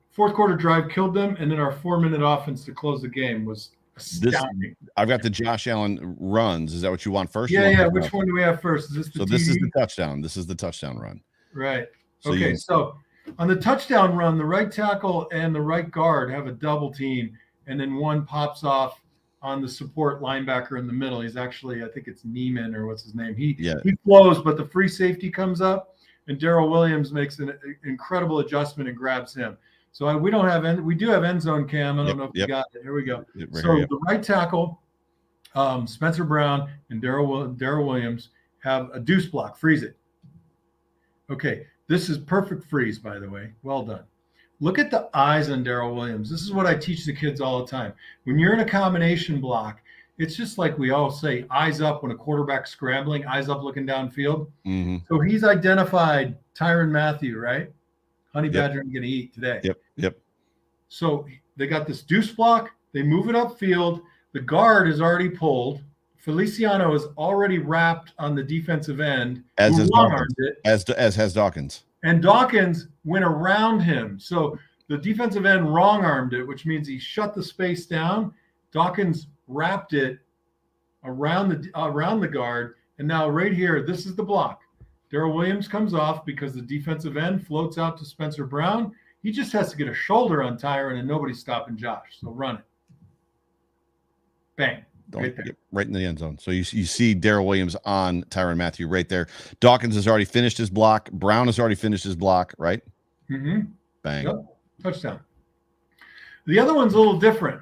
drive killed them, and then our 4-minute offense to close the game was astounding. I've got the Josh Allen runs. Is that what you want first? Yeah. Which one do we have first? Is this the this is the touchdown. This is the touchdown run. Right. So on the touchdown run, the right tackle and the right guard have a double team, and then one pops off on the support linebacker in the middle. He's actually, I think it's Neiman or what's his name. He flows, but the free safety comes up, and Darrell Williams makes an incredible adjustment and grabs him. So we do have end zone cam. I don't know if you got it. Here we go. The right tackle, Spencer Brown and Darrell Williams have a deuce block. Freeze it. Okay, this is perfect freeze, by the way. Well done. Look at the eyes on Darrell Williams. This is what I teach the kids all the time. When you're in a combination block, it's just like we all say, eyes up when a quarterback's scrambling, eyes up looking downfield. Mm-hmm. So he's identified Tyrann Mathieu, right? Honey Badger I'm going to eat today. Yep. So they got this deuce block. They move it upfield. The guard is already pulled. Feliciano is already wrapped on the defensive end. As has Dawkins. And Dawkins went around him. So the defensive end wrong-armed it, which means he shut the space down. Dawkins wrapped it around the guard. And now right here, this is the block. Darrell Williams comes off because the defensive end floats out to Spencer Brown. He just has to get a shoulder on Tyrann, and nobody's stopping Josh. So run it. Bang. Right in the end zone. So you see Darrell Williams on Tyrann Mathieu right there. Dawkins has already finished his block. Brown has already finished his block, right? Mm-hmm. Bang. Yep. Touchdown. The other one's a little different.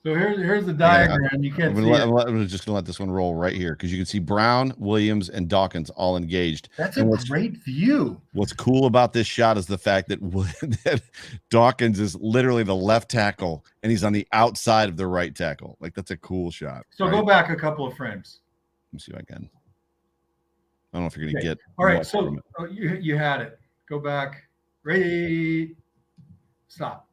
So here's the diagram. You can't see it. I'm just going to let this one roll right here because you can see Brown, Williams, and Dawkins all engaged. That's a great view. What's cool about this shot is the fact that Dawkins is literally the left tackle, and he's on the outside of the right tackle. Like, that's a cool shot. So right? Go back a couple of frames. Let me see if I can. I don't know if you're going to get. All right, so you had it. Go back. Ready. Stop.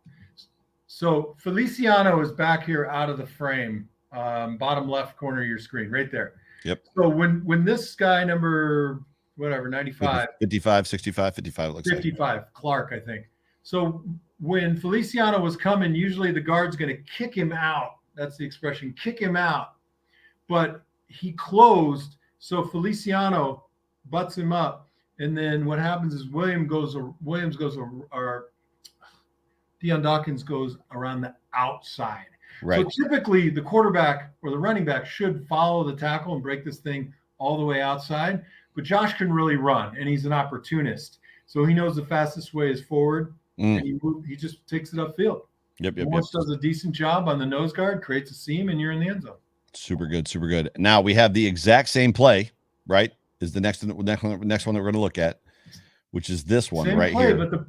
So Feliciano is back here out of the frame, bottom left corner of your screen, right there. Yep. So when this guy number, 95. 55, 65, 55 looks 55, like. Clark, I think. So when Feliciano was coming, usually the guard's going to kick him out. That's the expression, kick him out. But he closed, so Feliciano butts him up. And then what happens is Deion Dawkins goes around the outside. Right. So typically the quarterback or the running back should follow the tackle and break this thing all the way outside. But Josh can really run, and he's an opportunist. So he knows the fastest way is forward, and he just takes it upfield. Yep. Does a decent job on the nose guard, creates a seam, and you're in the end zone. Super good, super good. Now we have the exact same play, right? Is the next one that we're going to look at, which is this one same right play, here.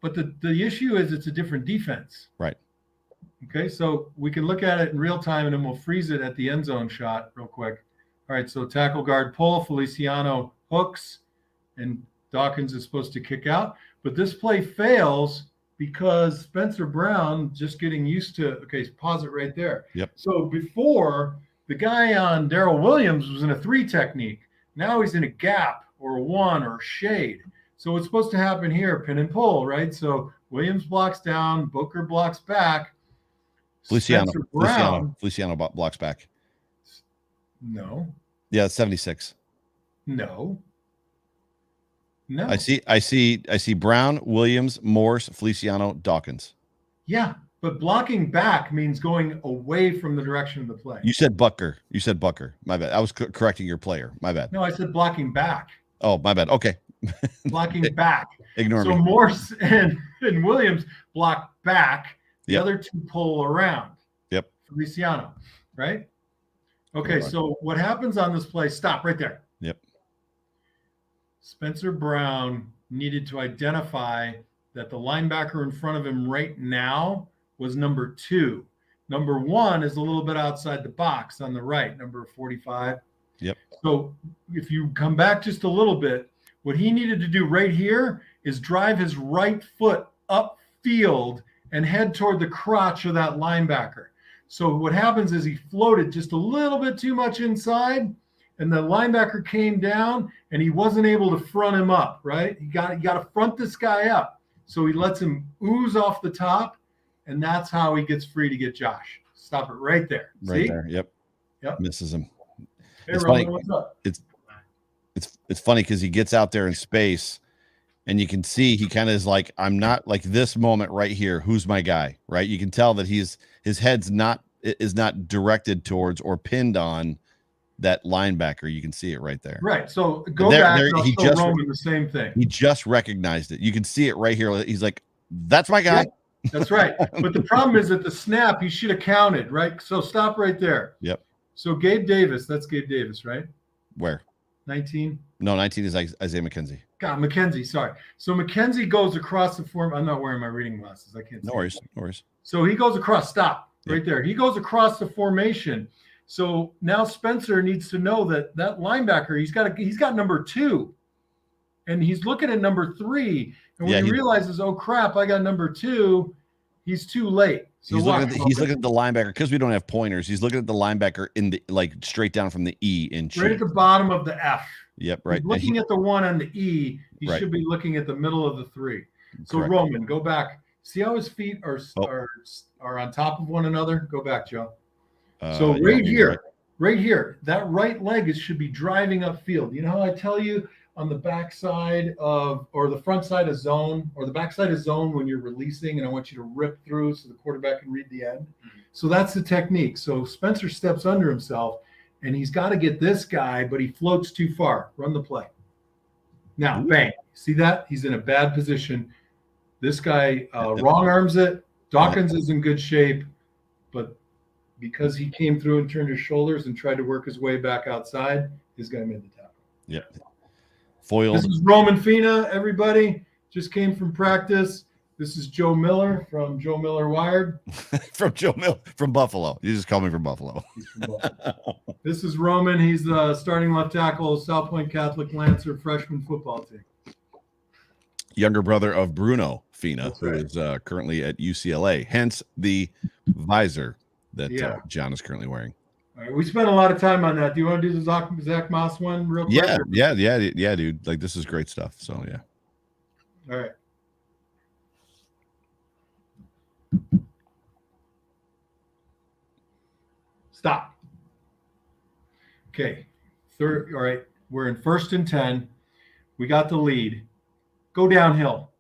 But the issue is it's a different defense. Right. Okay, so we can look at it in real time, and then we'll freeze it at the end zone shot real quick. All right, so tackle guard pull, Feliciano hooks, and Dawkins is supposed to kick out. But this play fails because Spencer Brown just getting used to, okay, pause it right there. Yep. So before, the guy on Darrell Williams was in a 3 technique. Now he's in a gap or a 1 or a shade. So what's supposed to happen here, pin and pull, right? So Williams blocks down, Booker blocks back. Feliciano blocks back. No. Yeah, it's 76. No. I see Brown, Williams, Morse, Feliciano, Dawkins. Yeah, but blocking back means going away from the direction of the play. You said Bucker. My bad. I was correcting your player. My bad. No, I said blocking back. Oh, my bad. Okay. Blocking back. Ignore me. So Morse and Williams block back. The Yep. other 2 pull around. Yep. Feliciano, right? Okay, so what happens on this play? Stop right there. Yep. Spencer Brown needed to identify that the linebacker in front of him right now was number 2. Number 1 is a little bit outside the box on the right, number 45. Yep. So if you come back just a little bit, what he needed to do right here is drive his right foot upfield and head toward the crotch of that linebacker. So what happens is he floated just a little bit too much inside, and the linebacker came down, and he wasn't able to front him up, right? You got to front this guy up. So he lets him ooze off the top, and that's how he gets free to get Josh. Stop it right there. Right See? there. Yep. Misses him. Hey, It's Roman, funny. what's up? It's funny because he gets out there in space, and you can see he kind of is like, I'm not like this moment right here. Who's my guy? Right? You can tell that his head's not directed towards or pinned on that linebacker. You can see it right there. Right. So go back. He show just Roman the same thing. He just recognized it. You can see it right here. He's like, "That's my guy." Yeah, that's right. But the problem is at the snap, he should have counted, right? So stop right there. Yep. So Gabe Davis, that's Gabe Davis, right? Where? 19. No, 19 is Isaiah McKenzie. God, McKenzie, sorry. So McKenzie goes across the form. I'm not wearing my reading glasses. I can't see. No worries. So he goes across. Stop right there. He goes across the formation. So now Spencer needs to know that linebacker, he's got number 2, and he's looking at number 3. And when he realizes, oh crap, I got number 2, he's too late. So he's looking at the linebacker because we don't have pointers. He's looking at the linebacker in the straight down from the E in right at the bottom of the F. Yep, right. He's looking at the 1 on the E. He should be looking at the middle of the 3. So Correct. Roman, go back. See how his feet are on top of one another? Go back, Joe. So right here, that right leg should be driving upfield. You know how I tell you on the backside or the front side of zone or the backside of zone when you're releasing, and I want you to rip through so the quarterback can read the end. Mm-hmm. So that's the technique. So Spencer steps under himself, and he's got to get this guy, but he floats too far. Run the play. Now, bang. See that? He's in a bad position. This guy wrong arms it, Dawkins is in good shape, but because he came through and turned his shoulders and tried to work his way back outside, this guy made the tackle. Yeah. Foiled. This is Roman Fina, everybody. Just came from practice. This is Joe Miller from Joe Miller Wired. from Buffalo. You just call me from Buffalo. He's from Buffalo. This is Roman. He's the starting left tackle, South Point Catholic Lancer freshman football team. Younger brother of Bruno Fina, who is currently at UCLA. Hence the visor that John is currently wearing. All right, we spent a lot of time on that. Do you want to do the Zach Moss one real quick? Yeah, dude. Like, this is great stuff. So, yeah. All right. Stop. Okay. Third. All right. We're in 1st and 10. We got the lead. Go downhill.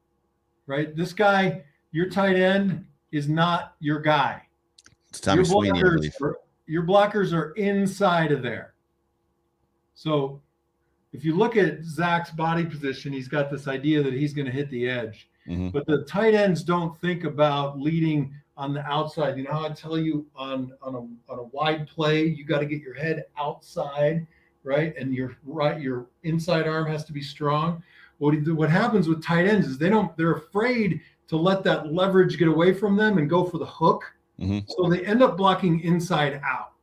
Right? This guy, your tight end, is not your guy. It's Tommy Sweeney, I believe. Your blockers are inside of there. So if you look at Zach's body position, he's got this idea that he's going to hit the edge. Mm-hmm. But the tight ends don't think about leading on the outside. You know how I tell you on a wide play, you got to get your head outside, right? And your inside arm has to be strong. What happens with tight ends is they're afraid to let that leverage get away from them and go for the hook. Mm-hmm. So they end up blocking inside out.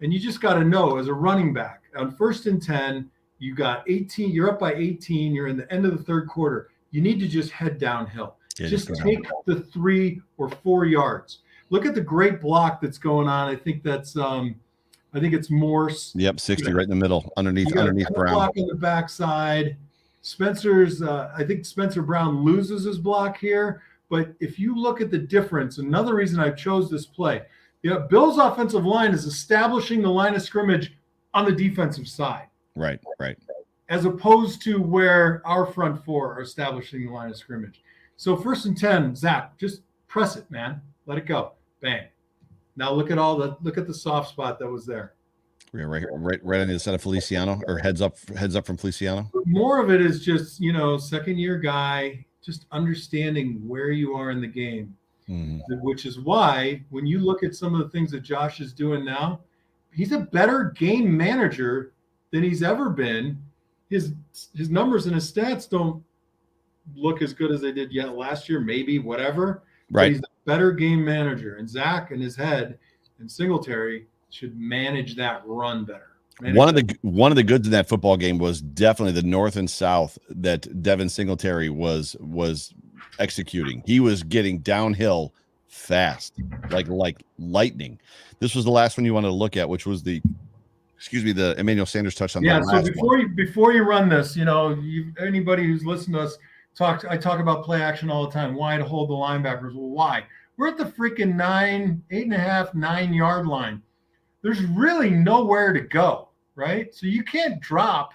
And you just got to know, as a running back, on 1st and 10, you got 18, you're up by 18, you're in the end of the third quarter. You need to just head downhill. Just take the 3 or 4 yards. Look at the great block that's going on. I think it's Morse. Yep, 60 right in the middle, underneath Brown. Block on the backside. I think Spencer Brown loses his block here. But if you look at the difference, another reason I chose this play, Bill's offensive line is establishing the line of scrimmage on the defensive side. Right. As opposed to where our front four are establishing the line of scrimmage. So 1st and 10, Zach, just press it, man. Let it go. Bang. Now look at the soft spot that was there. Yeah, right on the side of Feliciano, or heads up from Feliciano. More of it is just, second year guy, just understanding where you are in the game, which is why when you look at some of the things that Josh is doing now, he's a better game manager than he's ever been. His numbers and his stats don't look as good as they did yet last year, maybe, whatever. Right. But he's a better game manager. And Zach and his head and Singletary should manage that run better. One of the goods in that football game was definitely the north and south that Devin Singletary was executing. He was getting downhill fast, like lightning. This was the last one you wanted to look at, which was the Emmanuel Sanders touch on. Yeah. So before you run this, anybody who's listened to us I talk about play action all the time. Why to hold the linebackers? Well, why? We're at the freaking 8.5, 9 yard line. There's really nowhere to go, right? So you can't drop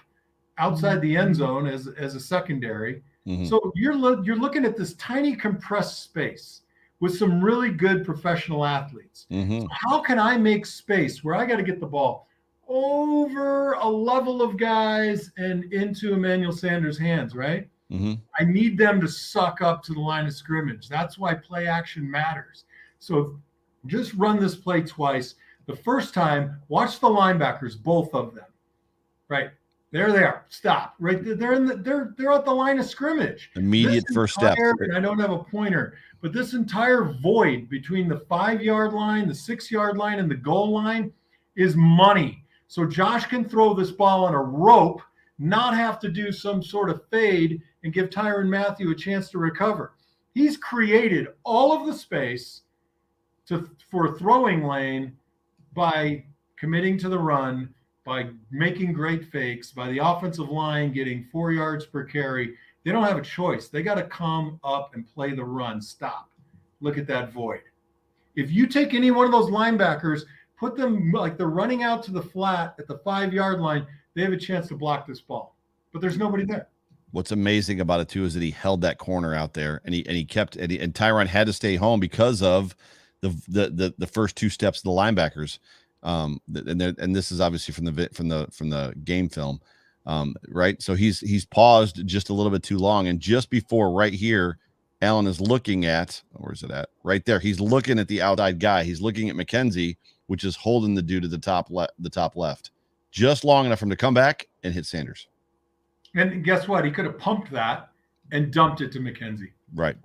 outside the end zone as a secondary. Mm-hmm. So you're looking at this tiny compressed space with some really good professional athletes. Mm-hmm. So how can I make space where I got to get the ball over a level of guys and into Emmanuel Sanders' hands, right? Mm-hmm. I need them to suck up to the line of scrimmage. That's why play action matters. So just run this play twice. The first time, watch the linebackers, both of them. Right there, they are. Stop. Right, they're at the line of scrimmage. Immediate first step. I don't have a pointer, but this entire void between the 5 yard line, the 6 yard line, and the goal line is money. So Josh can throw this ball on a rope, not have to do some sort of fade, and give Tyrann Mathieu a chance to recover. He's created all of the space for a throwing lane by committing to the run, by making great fakes, by the offensive line getting 4 yards per carry. They don't have a choice. They got to come up and play the run. Stop. Look at that void. If you take any one of those linebackers, put them like they're running out to the flat at the 5 yard line, they have a chance to block this ball. But there's nobody there. What's amazing about it too is that he held that corner out there, and he kept and Tyrann had to stay home because of the first 2 steps of the linebackers. And this is obviously from the game film, right? So he's paused just a little bit too long, and just before right here, Allen is looking at, where's it at? Right there. He's looking at the outside guy. He's looking at McKenzie, which is holding the dude to the top left, just long enough for him to come back and hit Sanders. And guess what? He could have pumped that and dumped it to McKenzie. Right.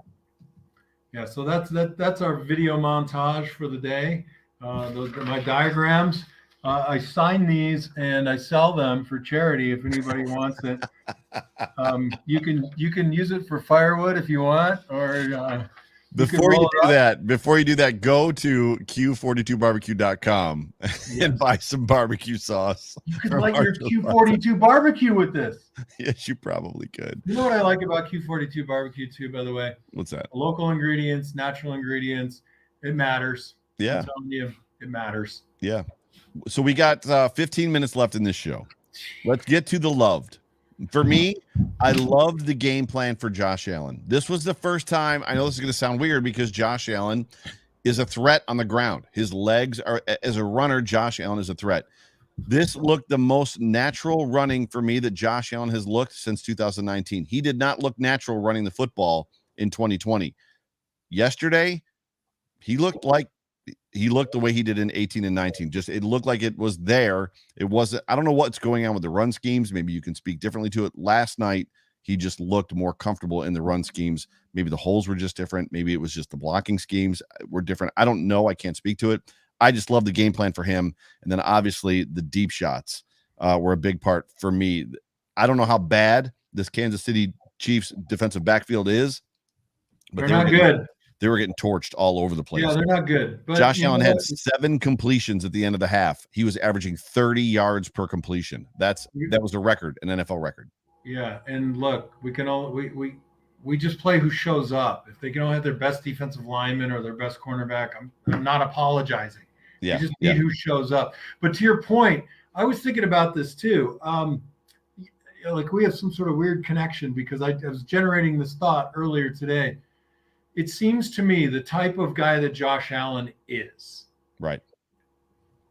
Yeah. So that's our video montage for the day. Those are my diagrams. I sign these and I sell them for charity if anybody wants it. You can use it for firewood if you want, or before you do that, go to q42barbecue.com and buy some barbecue sauce. You could light your Q42 barbecue with this. Yes, you probably could. You know what I like about Q42 barbecue too, by the way? What's that? Local ingredients, natural ingredients. It matters. Yeah. I'm telling you, it matters. Yeah. So we got 15 minutes left in this show. Let's get to the loved. For me, I loved the game plan for Josh Allen. This was the first time. I know this is going to sound weird because Josh Allen is a threat on the ground. His legs are, as a runner, Josh Allen is a threat. This looked the most natural running for me that Josh Allen has looked since 2019. He did not look natural running the football in 2020. Yesterday, he looked the way he did in 18 and 19. Just, it looked like it was there. It wasn't, I don't know what's going on with the run schemes. Maybe you can speak differently to it. Last night, he just looked more comfortable in the run schemes. Maybe the holes were just different. Maybe it was just the blocking schemes were different. I don't know. I can't speak to it. I just love the game plan for him. And then obviously the deep shots were a big part for me. I don't know how bad this Kansas City Chiefs defensive backfield is, but they're not good. They were getting torched all over the place. Yeah, they're not good. But Josh Allen had 7 completions at the end of the half. He was averaging 30 yards per completion. That was a record, an NFL record. Yeah, and look, we just play who shows up. If they don't have their best defensive lineman or their best cornerback, I'm not apologizing. Yeah, you just need who shows up. But to your point, I was thinking about this too. Like we have some sort of weird connection because I was generating this thought earlier today. It seems to me the type of guy that Josh Allen is. Right.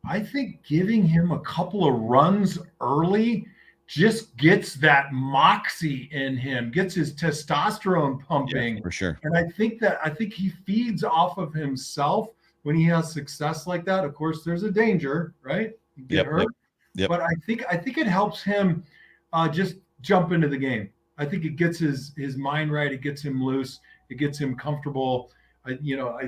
I think giving him a couple of runs early just gets that moxie in him, gets his testosterone pumping. Yeah, for sure. And I think he feeds off of himself when he has success like that. Of course, there's a danger, right? You get hurt. Yep. But I think it helps him just jump into the game. I think it gets his mind right. It gets him loose. It gets him comfortable. I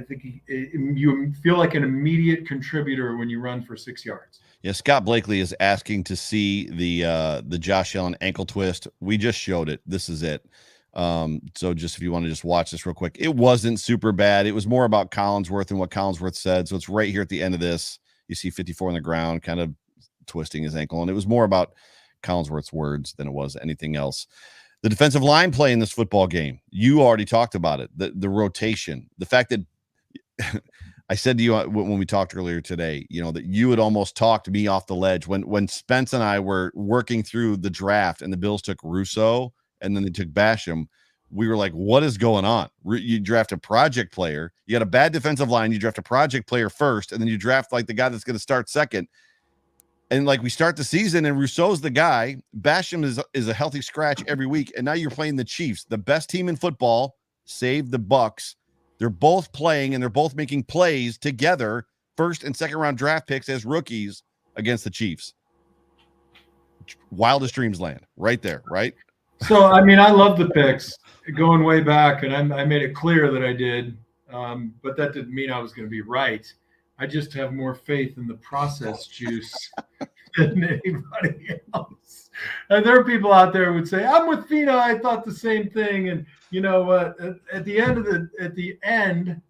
think you feel like an immediate contributor when you run for 6 yards. Yeah, Scott Blakely is asking to see the Josh Allen ankle twist. We just showed it. This is it. So just if you want to just watch this real quick, it wasn't super bad. It was more about Collinsworth and what Collinsworth said. So it's right here at the end of this. You see 54 on the ground, kind of twisting his ankle, and it was more about Collinsworth's words than it was anything else. The defensive line play in this football game, you already talked about it. The rotation, the fact that I said to you when we talked earlier today, that you had almost talked me off the ledge when Spence and I were working through the draft and the Bills took Russo and then they took Basham. We were like, what is going on? You draft a project player. You got a bad defensive line. You draft a project player first, and then you draft like the guy that's going to start second. And like we start the season and Rousseau's the guy. Basham is a healthy scratch every week. And now you're playing the Chiefs, the best team in football, save the Bucks. They're both playing and they're both making plays together, first and second round draft picks as rookies against the Chiefs. Wildest dreams land right there, right? So, I mean, I love the picks going way back, and I made it clear that I did. But that didn't mean I was going to be right. I just have more faith in the process juice than anybody else. And there are people out there who would say, I'm with Fina. I thought the same thing. And you know what? At the end,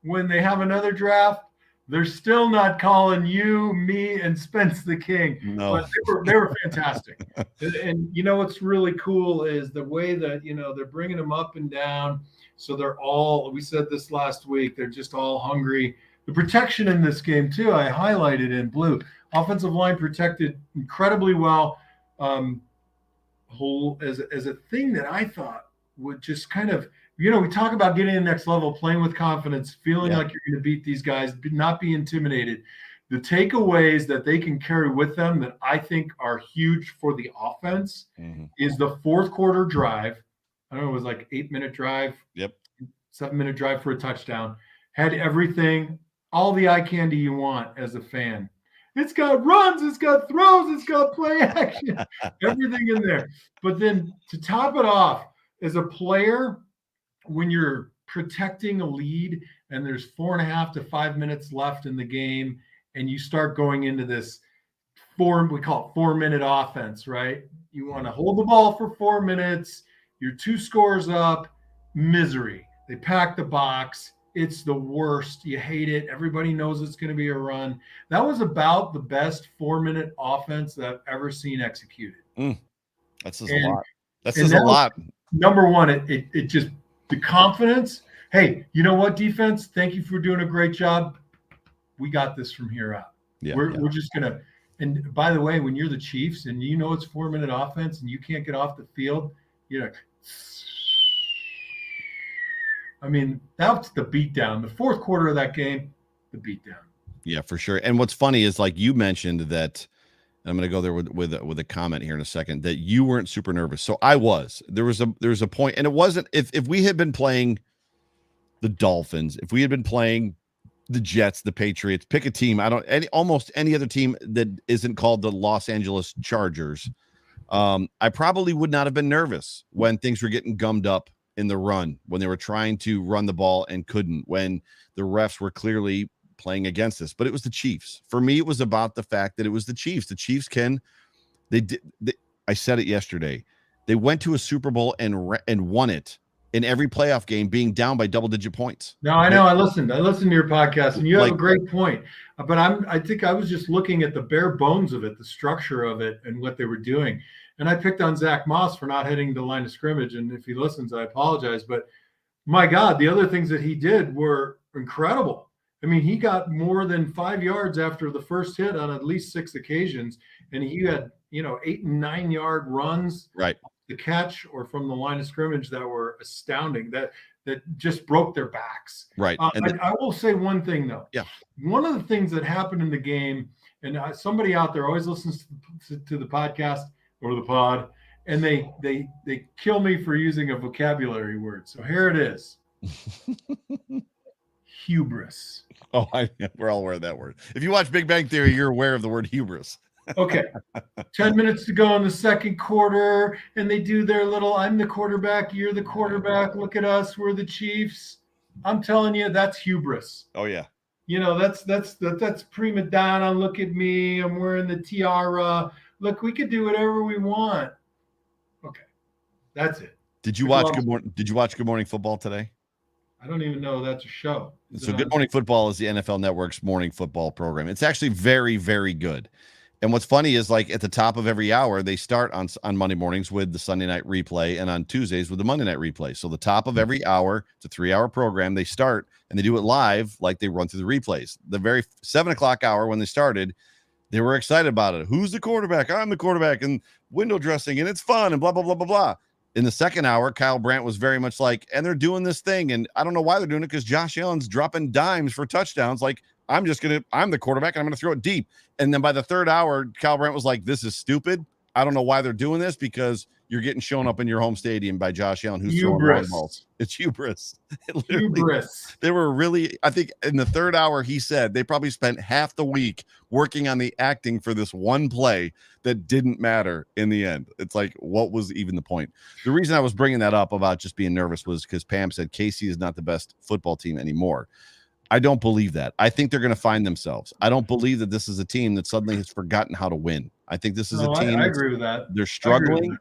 when they have another draft, they're still not calling you, me, and Spence the king. No. But they were fantastic. And you know what's really cool is the way that, they're bringing them up and down. So they're all, we said this last week, they're just all hungry. The protection in this game, too, I highlighted in blue. Offensive line protected incredibly well. As a thing that I thought would just kind of, we talk about getting to the next level, playing with confidence, feeling like you're going to beat these guys, not be intimidated. The takeaways that they can carry with them that I think are huge for the offense is the fourth quarter drive. I don't know, it was like 8-minute drive. Yep. 7-minute drive for a touchdown. Had everything, all the eye candy you want as a fan. It's got runs, it's got throws, it's got play action, everything in there. But then to top it off, as a player, when you're protecting a lead and there's 4.5 to 5 minutes left in the game, and you start going into this we call it 4-minute offense, right? You want to hold the ball for 4 minutes. You're 2 scores up. Misery. They pack the box. It's the worst. You hate it. Everybody knows it's going to be a run. That was about the best 4-minute offense that I've ever seen executed. That's just a lot. That's just a lot. Number one, it just the confidence. Hey, you know what, defense? Thank you for doing a great job. We got this from here out. We're just gonna. And by the way, when you're the Chiefs and you know it's 4-minute offense and you can't get off the field, you're like, I mean, that's the beatdown. The fourth quarter of that game, the beatdown. Yeah, for sure. And what's funny is, like you mentioned that, I'm going to go there with a comment here in a second, that you weren't super nervous. So I was. There was a point, and it wasn't. If we had been playing the Dolphins, if we had been playing the Jets, the Patriots, pick a team. Almost any other team that isn't called the Los Angeles Chargers. I probably would not have been nervous when things were getting gummed up in the run, when they were trying to run the ball and couldn't, when the refs were clearly playing against us. But it was the Chiefs. For me, it was about the fact that it was the Chiefs. The Chiefs I said it yesterday. They went to a Super Bowl and won it in every playoff game, being down by double-digit points. No, I know. I listened to your podcast, and you have a great point. But I think I was just looking at the bare bones of it, the structure of it, and what they were doing. And I picked on Zach Moss for not hitting the line of scrimmage. And if he listens, I apologize. But my God, the other things that he did were incredible. I mean, he got more than 5 yards after the first hit on at least 6 occasions. And he had, 8 and 9 yard runs. Right. The catch or from the line of scrimmage that were astounding, that just broke their backs. Right. I will say one thing, though. Yeah. One of the things that happened in the game, and somebody out there always listens to the podcast or the pod, and they kill me for using a vocabulary word. So here it is. Hubris. Oh, we're all aware of that word. If you watch Big Bang Theory, you're aware of the word hubris. Okay. 10 minutes to go in the second quarter, and they do their little, I'm the quarterback, you're the quarterback, look at us, we're the Chiefs. I'm telling you, that's hubris. Oh, yeah. That's prima donna, look at me, I'm wearing the tiara. Look, we could do whatever we want. Okay. That's it. Did you watch Good Morning Football today? I don't even know that's a show. So Good Morning Football is the NFL Network's morning football program. It's actually very, very good. And what's funny is, like, at the top of every hour, they start on Monday mornings with the Sunday night replay, and on Tuesdays with the Monday night replay. So the top of every hour, it's a 3-hour program. They start and they do it live, like they run through the replays. The very 7 o'clock hour when they started, they were excited about it. Who's the quarterback? I'm the quarterback, and window dressing, and it's fun, and blah, blah, blah, blah, blah. In the second hour, Kyle Brandt was very much like, and they're doing this thing, and I don't know why they're doing it, because Josh Allen's dropping dimes for touchdowns. Like, I'm the quarterback, and I'm going to throw it deep. And then by the third hour, Kyle Brandt was like, this is stupid. I don't know why they're doing this, because you're getting shown up in your home stadium by Josh Allen, who's throwing long balls. It's hubris. Hubris. They were really, I think in the third hour, he said they probably spent half the week working on the acting for this one play that didn't matter in the end. It's like, what was even the point? The reason I was bringing that up about just being nervous was because Pam said KC is not the best football team anymore. I don't believe that. I think they're going to find themselves. I don't believe that this is a team that suddenly has forgotten how to win. I think this is a team. I agree with that. They're struggling.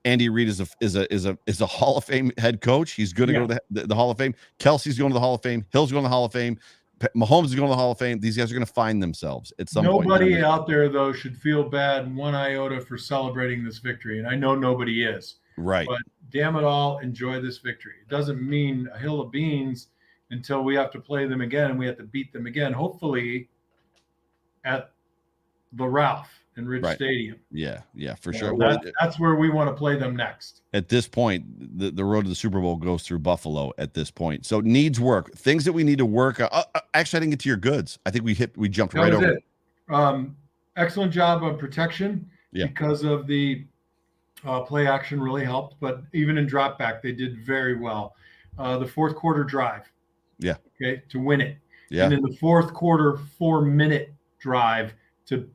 Andy Reid is a Hall of Fame head coach. He's going to go to the Hall of Fame. Kelsey's going to the Hall of Fame. Hill's going to the Hall of Fame. Mahomes is going to the Hall of Fame. These guys are going to find themselves at some point. Nobody out there, though, should feel bad one iota for celebrating this victory. And I know nobody is. Right. But damn it all, enjoy this victory. It doesn't mean a hill of beans until we have to play them again and we have to beat them again, hopefully at the Ralph and Ridge Stadium. Yeah, for sure. That's where we want to play them next. At this point, the road to the Super Bowl goes through Buffalo at this point. So needs work. Things that we need to work. Actually, I didn't get to your goods. I think we jumped right over it. Excellent job on protection because of the play action really helped. But even in drop back, they did very well. the fourth quarter drive. Yeah. Okay, to win it. Yeah. And then the fourth quarter 4-minute drive to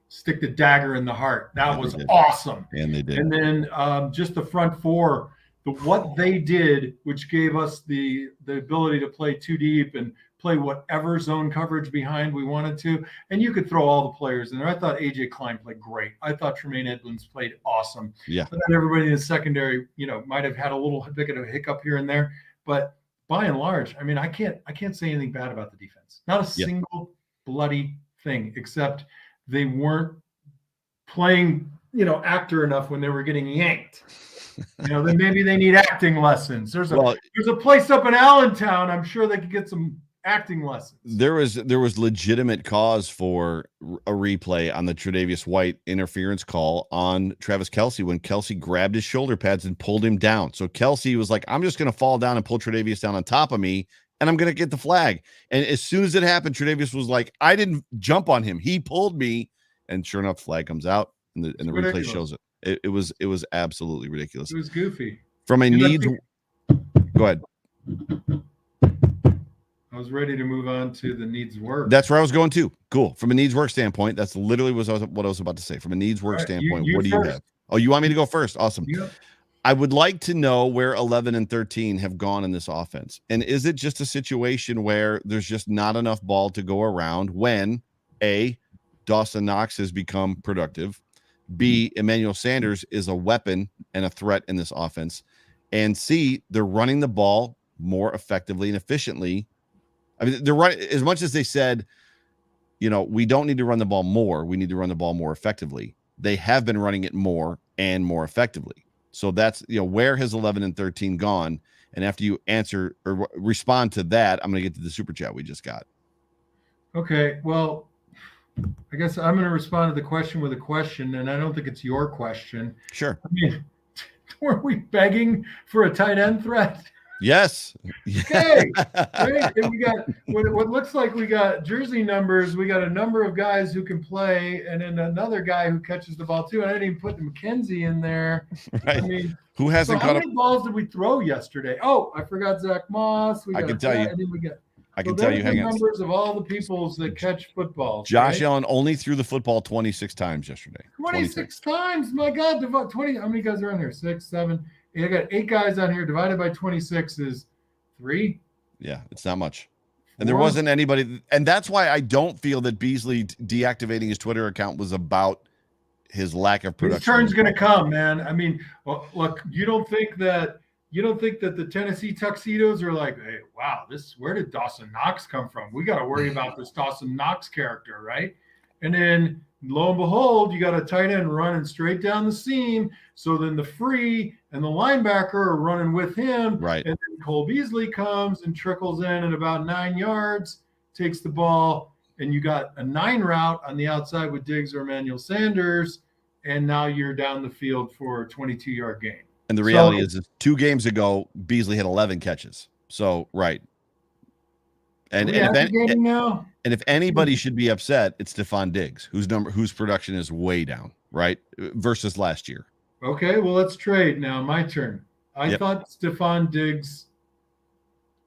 stick the dagger in the heart. That was awesome. And they did. And then just the front four, what they did, which gave us the ability to play too deep and play whatever zone coverage behind we wanted to. And you could throw all the players in there. I thought A.J. Klein played great. I thought Tremaine Edmonds played awesome. Yeah. But then everybody in the secondary, might have had a little bit of a hiccup here and there. But by and large, I mean, I can't say anything bad about the defense. Not a single bloody thing, except they weren't playing, actor enough when they were getting yanked. Then maybe they need acting lessons. There's a place up in Allentown. I'm sure they could get some acting lessons. There was legitimate cause for a replay on the Tre'Davious White interference call on Travis Kelce when Kelce grabbed his shoulder pads and pulled him down. So Kelce was like, I'm just going to fall down and pull Tre'Davious down on top of me, and I'm going to get the flag. And as soon as it happened, Tre'Davious was like, I didn't jump on him. He pulled me. And sure enough, flag comes out, and the replay shows it. It was absolutely ridiculous. It was goofy. From a needs. Go ahead. I was ready to move on to the needs work. That's where I was going to. Cool. From a needs work standpoint, that's literally what I was about to say. From a needs work standpoint, what do you have? Oh, you want me to go first? Awesome. Yeah. I would like to know where 11 and 13 have gone in this offense. And is it just a situation where there's just not enough ball to go around when A, Dawson Knox has become productive, B, Emmanuel Sanders is a weapon and a threat in this offense, and C, they're running the ball more effectively and efficiently. I mean, they're running as much as they said, we don't need to run the ball more. We need to run the ball more effectively. They have been running it more and more effectively. So that's, where has 11 and 13 gone? And after you answer or respond to that, I'm going to get to the super chat we just got. Okay. Well, I guess I'm going to respond to the question with a question, and I don't think it's your question. Sure. I mean, were we begging for a tight end threat? Yes. Okay. Right? And we got what looks like we got jersey numbers. We got a number of guys who can play, and then another guy who catches the ball too. And I didn't even put McKenzie in there. Right. I mean, who hasn't how many balls did we throw yesterday? Oh, I forgot Zach Moss. I can tell you. Hang on. Numbers of all the peoples that catch footballs. Josh Yellen only threw the football 26 times yesterday. 26 times. My God, 20. How many guys are on here? 6, 7. I got 8 guys on here. Divided by 26 is 3. Yeah, it's not much. And there wasn't anybody. And that's why I don't feel that Beasley deactivating his Twitter account was about his lack of production. His turn's going to come, man. I mean, look, you don't think that the Tennessee Tuxedos are like, hey, wow, where did Dawson Knox come from? We got to worry about this Dawson Knox character, right? And then lo and behold, you got a tight end running straight down the seam. So then the free and the linebacker are running with him. Right. And then Cole Beasley comes and trickles in at about 9 yards, takes the ball, and you got a 9 route on the outside with Diggs or Emmanuel Sanders, and now you're down the field for a 22-yard gain. And the reality is 2 games ago, Beasley had 11 catches. So, right. And if anybody should be upset, it's Stephon Diggs, whose production is way down, right, versus last year. Okay, well, let's trade now. My turn. I thought Stephon Diggs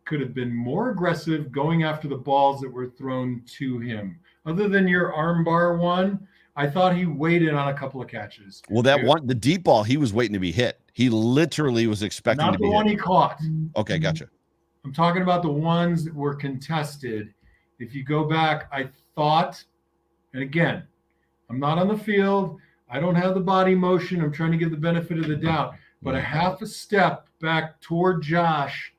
could have been more aggressive going after the balls that were thrown to him. Other than your armbar one, I thought he waited on a couple of catches. Well, the deep ball, he was waiting to be hit. He literally was expecting to be hit. Not the one he caught. Okay, gotcha. I'm talking about the ones that were contested. If you go back, I thought, and again, I'm not on the field. I don't have the body motion. I'm trying to give the benefit of the doubt. But a half a step back toward Josh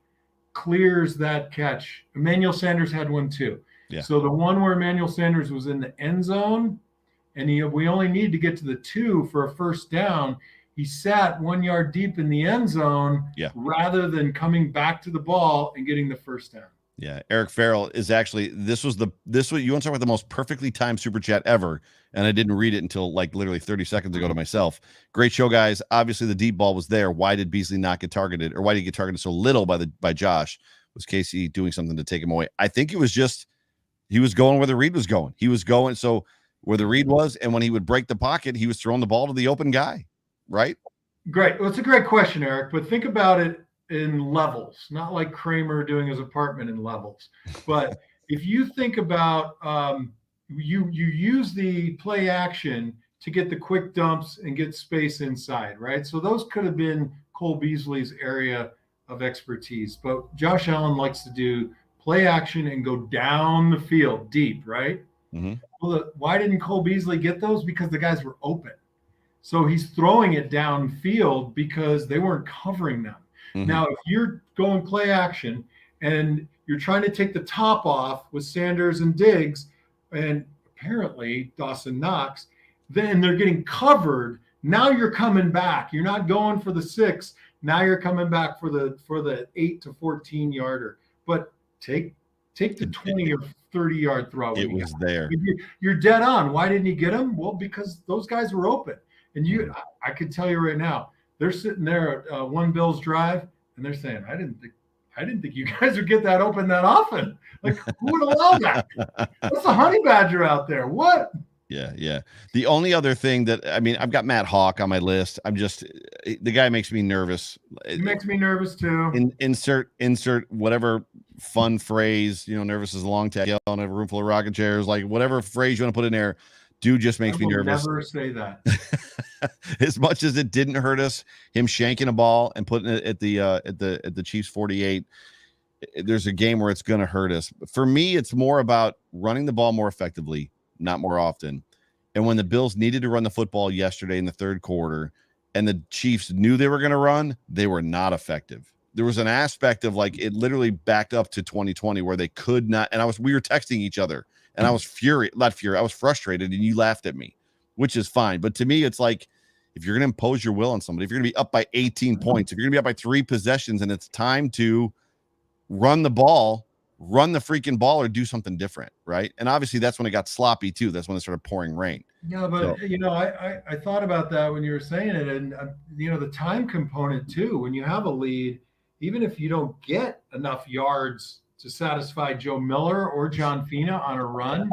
clears that catch. Emmanuel Sanders had one too. Yeah. So the one where Emmanuel Sanders was in the end zone, and we only need to get to the 2 for a first down. He sat 1 yard deep in the end zone rather than coming back to the ball and getting the first down. Yeah, Eric Farrell is actually this was you want to talk about the most perfectly timed super chat ever, and I didn't read it until like literally 30 seconds ago to myself. Great show, guys. Obviously, the deep ball was there. Why did Beasley not get targeted, or why did he get targeted so little by Josh? Was Casey doing something to take him away? I think it was just he was going where the read was going. He was going where the read was, and when he would break the pocket, he was throwing the ball to the open guy, right? Great. Well, it's a great question, Eric. But think about it in levels, not like Kramer doing his apartment in levels. But if you think about you use the play action to get the quick dumps and get space inside, right? So those could have been Cole Beasley's area of expertise. But Josh Allen likes to do play action and go down the field deep, right? Mm-hmm. Well, why didn't Cole Beasley get those? Because the guys were open. So he's throwing it downfield because they weren't covering them. Mm-hmm. Now, if you're going play action and you're trying to take the top off with Sanders and Diggs and apparently Dawson Knox, then they're getting covered. Now you're coming back. You're not going for the 6. Now you're coming back for the 8 to 14 yarder. But take the 20 or 30-yard throw. It was there. You're dead on. Why didn't he get him? Well, because those guys were open. And I could tell you right now, they're sitting there at one Bills drive, and they're saying, I didn't think you guys would get that open that often. Like, who would allow that? What's a honey badger out there? What? Yeah. The only other thing I've got Matt Hawk on my list. The guy makes me nervous. He makes me nervous too. Insert whatever fun phrase, nervous is a long tag, yell on a room full of rocking chairs, like whatever phrase you want to put in there. Dude just makes me nervous. Never say that. As much as it didn't hurt us, him shanking a ball and putting it at the Chiefs 48. There's a game where it's going to hurt us. For me, it's more about running the ball more effectively, not more often. And when the Bills needed to run the football yesterday in the third quarter, and the Chiefs knew they were going to run, they were not effective. There was an aspect of like it literally backed up to 2020 where they could not. And we were texting each other. And I was I was frustrated, and you laughed at me, which is fine. But to me, it's like, if you're going to impose your will on somebody, if you're going to be up by 18 points, if you're going to be up by 3 possessions, and it's time to run the freaking ball or do something different, right? And obviously that's when it got sloppy too. That's when it started pouring rain. Yeah, but I thought about that when you were saying it, and the time component too. When you have a lead, even if you don't get enough yards to satisfy Joe Miller or John Fina on a run,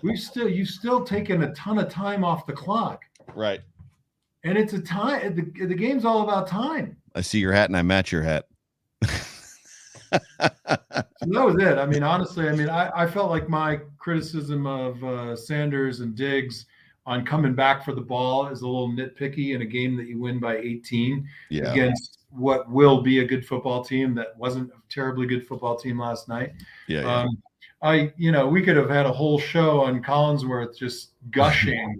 you've still taken a ton of time off the clock. Right. And it's a time. The game's all about time. I see your hat and I match your hat. So that was it. I mean, honestly, I felt like my criticism of Sanders and Diggs on coming back for the ball is a little nitpicky in a game that you win by 18 against what will be a good football team that wasn't a terribly good football team last night. Yeah. We could have had a whole show on Collinsworth just gushing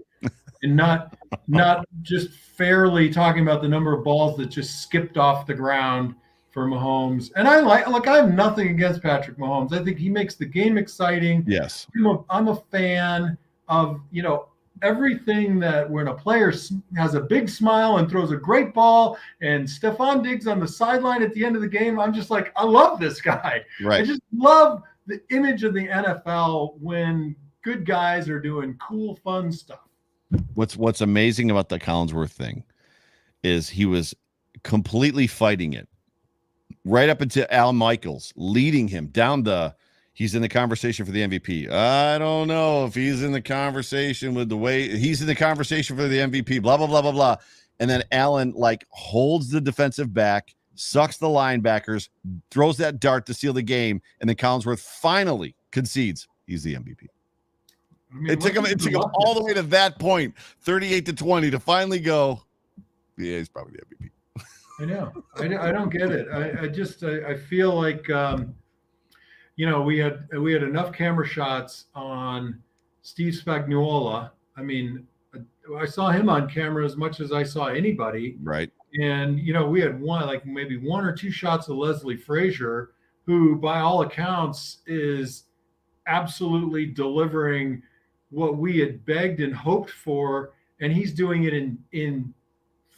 and not just fairly talking about the number of balls that just skipped off the ground for Mahomes. And I have nothing against Patrick Mahomes. I think he makes the game exciting. Yes. I'm a fan of, everything that when a player has a big smile and throws a great ball, and Stephon Diggs on the sideline at the end of the game, I'm just like, I love this guy. Right. I just love the image of the NFL when good guys are doing cool, fun stuff. What's amazing about the Collinsworth thing is he was completely fighting it right up into Al Michaels, leading him down he's in the conversation for the MVP. I don't know if he's in the conversation with the way he's in the conversation for the MVP, blah, blah, blah, blah, blah. And then Allen holds the defensive back, sucks the linebackers, throws that dart to seal the game. And then Collinsworth finally concedes he's the MVP. It took him all the way to that point, 38-20, to finally go, yeah, he's probably the MVP. I know. I don't get it. I feel like, we had enough camera shots on Steve Spagnuolo. I saw him on camera as much as I saw anybody. Right. And, we had maybe 1 or 2 shots of Leslie Frazier, who by all accounts is absolutely delivering what we had begged and hoped for. And he's doing it in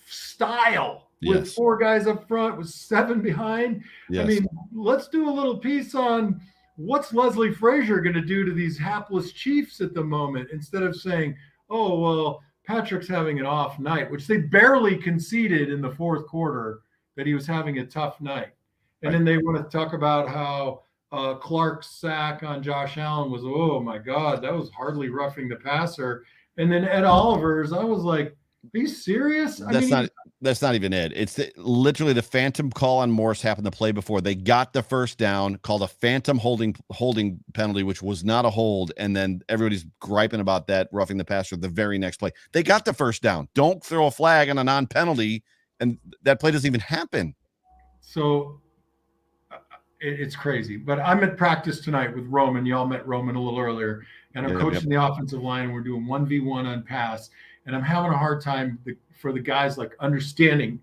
style. With Yes. 4 guys up front, with 7 behind. Yes. Let's do a little piece on what's Leslie Frazier going to do to these hapless Chiefs at the moment, instead of saying, oh, well, Patrick's having an off night, which they barely conceded in the fourth quarter that he was having a tough night. And then they want to talk about how Clark's sack on Josh Allen was, oh, my God, that was hardly roughing the passer. And then Ed Oliver's, I was like, are you serious? That's not even it. It's literally the phantom call on Morse happened the play before. They got the first down, called a phantom holding penalty, which was not a hold, and then everybody's griping about that roughing the passer the very next play. They got the first down. Don't throw a flag on a non-penalty, and that play doesn't even happen. So it's crazy. But I'm at practice tonight with Roman. Y'all met Roman a little earlier, and I'm coaching the offensive line. And we're doing 1v1 on pass, and I'm having a hard time for the guys like understanding,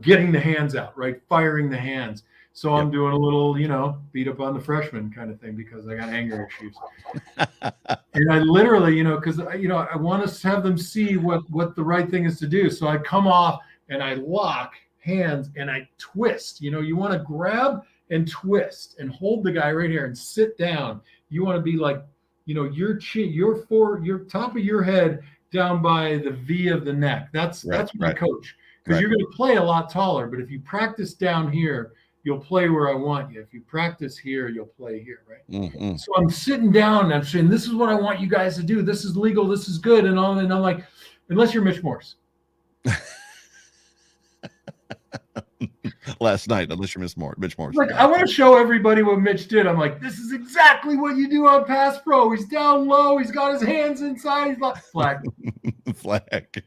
getting the hands out, right? Firing the hands. So I'm doing a little, beat up on the freshman kind of thing because I got anger issues. And I literally, because, I want to have them see what the right thing is to do. So I come off and I lock hands and I twist. You want to grab and twist and hold the guy right here and sit down. You want to be like, your chin, your top of your head down by the V of the neck. That's what I coach, because you're going to play a lot taller. But if you practice down here, you'll play where I want you. If you practice here, you'll play here, right? Mm-hmm. So I'm sitting down and I'm saying, this is what I want you guys to do. This is legal. This is good. And I'm like, unless you're Mitch Morse. Last night, unless you're Mitch Morse. Like, I want to show everybody what Mitch did. I'm like, this is exactly what you do on pass pro. He's down low. He's got his hands inside. He's like, flag. Flag.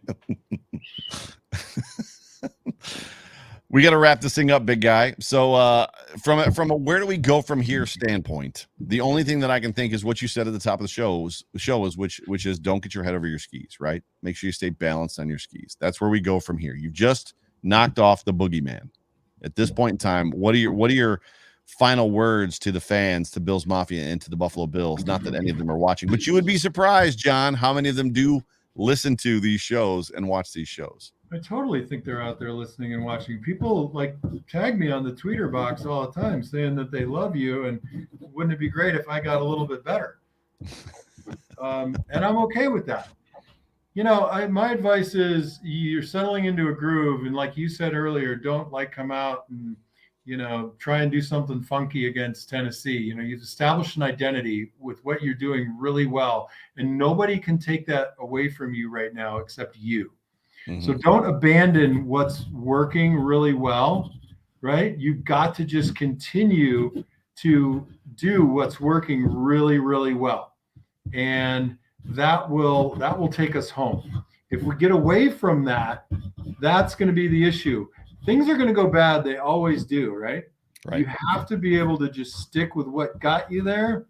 We got to wrap this thing up, big guy. So from a where do we go from here standpoint, the only thing that I can think is what you said at the top of the show is which is don't get your head over your skis, right? Make sure you stay balanced on your skis. That's where we go from here. You've just knocked off the boogeyman. At this point in time, what are your final words to the fans, to Bills Mafia, and to the Buffalo Bills? Not that any of them are watching, but you would be surprised, John, how many of them do listen to these shows and watch these shows. I totally think they're out there listening and watching. People like tag me on the Twitter box all the time saying that they love you, and wouldn't it be great if I got a little bit better? And I'm okay with that. My advice is you're settling into a groove, and like you said earlier, don't come out and try and do something funky against Tennessee. You've established an identity with what you're doing really well, and nobody can take that away from you right now except you. Mm-hmm. So don't abandon what's working really well, right? You've got to just continue to do what's working really, really well, and that will take us home. If we get away from that, that's going to be the issue. Things are going to go bad. They always do, right? You have to be able to just stick with what got you there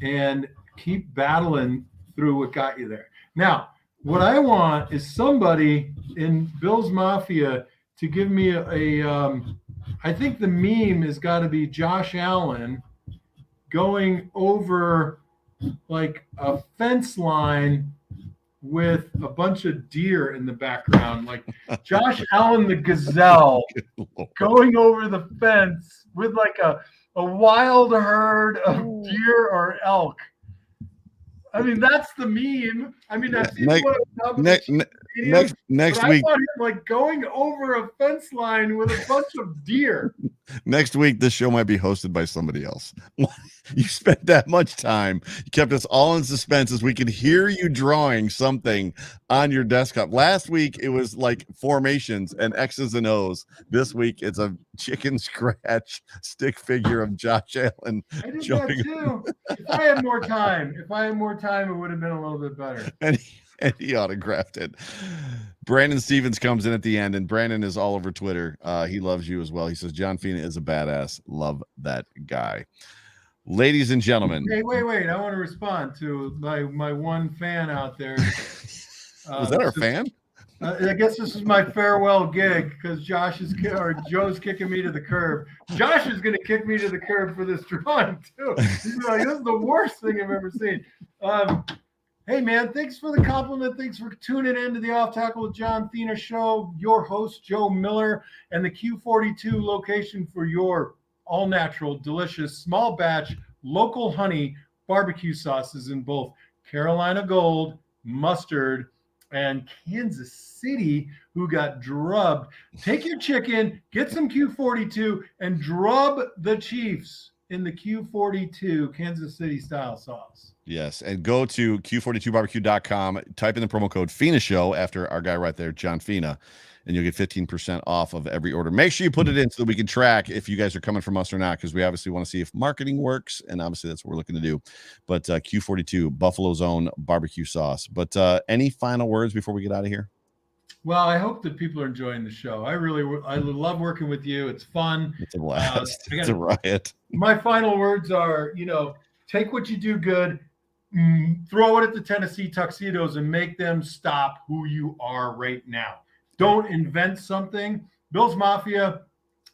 and keep battling through what got you there. Now, what I want is somebody in Bills Mafia to give me I think the meme has got to be Josh Allen going over like a fence line with a bunch of deer in the background, like Josh Allen the gazelle going over the fence with like a wild herd of deer or elk. I mean, that's the meme. I mean, I've seen next week. I want him like going over a fence line with a bunch of deer. Next week, this show might be hosted by somebody else. You spent that much time. You kept us all in suspense as we could hear you drawing something on your desktop. Last week, it was like formations and X's and O's. This week, it's a chicken scratch stick figure of Josh Allen. I did that too. If I had more time, it would have been a little bit better. And he autographed it. Brandon Stevens comes in at the end, and Brandon is all over Twitter. He loves you as well. He says, John Fina is a badass. Love that guy. Ladies and gentlemen. Hey, wait. I want to respond to my one fan out there. Was that our fan? I guess this is my farewell gig because Joe's kicking me to the curb. Josh is going to kick me to the curb for this drawing, too. He's like, this is the worst thing I've ever seen. Hey, man, thanks for the compliment. Thanks for tuning in to the Off Tackle with John Fina show. Your host, Joe Miller, and the Q42 location for your all-natural, delicious, small batch, local honey barbecue sauces in both Carolina Gold, mustard, and Kansas City, who got drubbed. Take your chicken, get some Q42, and drub the Chiefs in the Q42 Kansas City style sauce. Yes, and go to Q42barbecue.com, type in the promo code Fina Show after our guy right there, John Fina, and you'll get 15% off of every order. Make sure you put it in so that we can track if you guys are coming from us or not, because we obviously want to see if marketing works, and obviously that's what we're looking to do. But Q42 Buffalo's own barbecue sauce. But any final words before we get out of here? Well, I hope that people are enjoying the show. I love working with you. It's fun. It's a blast. It's a riot. My final words are, take what you do good, throw it at the Tennessee Tuxedos, and make them stop who you are right now. Don't invent something. Bills Mafia,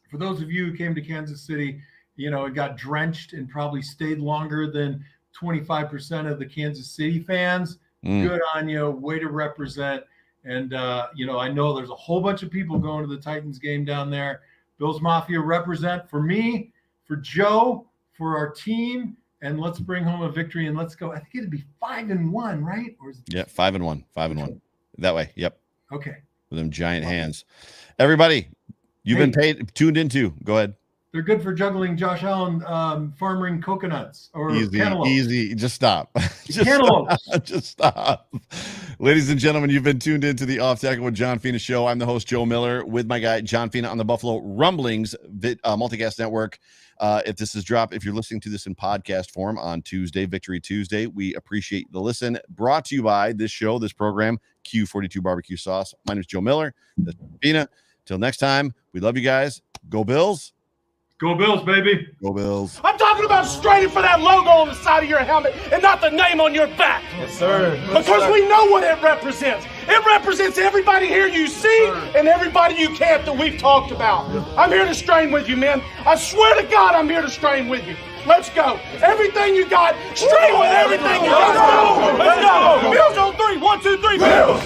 for those of you who came to Kansas City, it got drenched and probably stayed longer than 25% of the Kansas City fans. Good on you. Way to represent. And, I know there's a whole bunch of people going to the Titans game down there. Bills Mafia represent for me, for Joe, for our team, and let's bring home a victory and let's go. I think it'd be 5-1, right? Or is it 5-1. 5-1. That way. Yep. Okay. With them giant hands. Everybody, you've been tuned into. Go ahead. They're good for juggling Josh Allen farming coconuts or cantaloupe. Easy. Just stop. Just stop. Ladies and gentlemen, you've been tuned into the Off Tackle with John Fina show. I'm the host, Joe Miller, with my guy, John Fina, on the Buffalo Rumblings Multicast Network. If you're listening to this in podcast form on Tuesday, Victory Tuesday, we appreciate the listen. Brought to you by this program, Q42 Barbecue Sauce. My name is Joe Miller. That's Fina. Till next time, we love you guys. Go Bills. Go Bills, baby. Go Bills. I'm talking about straining for that logo on the side of your helmet and not the name on your back. Yes, sir. Because we know what it represents. It represents everybody here you see and everybody you can't that we've talked about. I'm here to strain with you, man. I swear to God, I'm here to strain with you. Let's go. Everything you got, strain with everything you got. Let's go. Bills on 3. 1, 2, 3. Bills.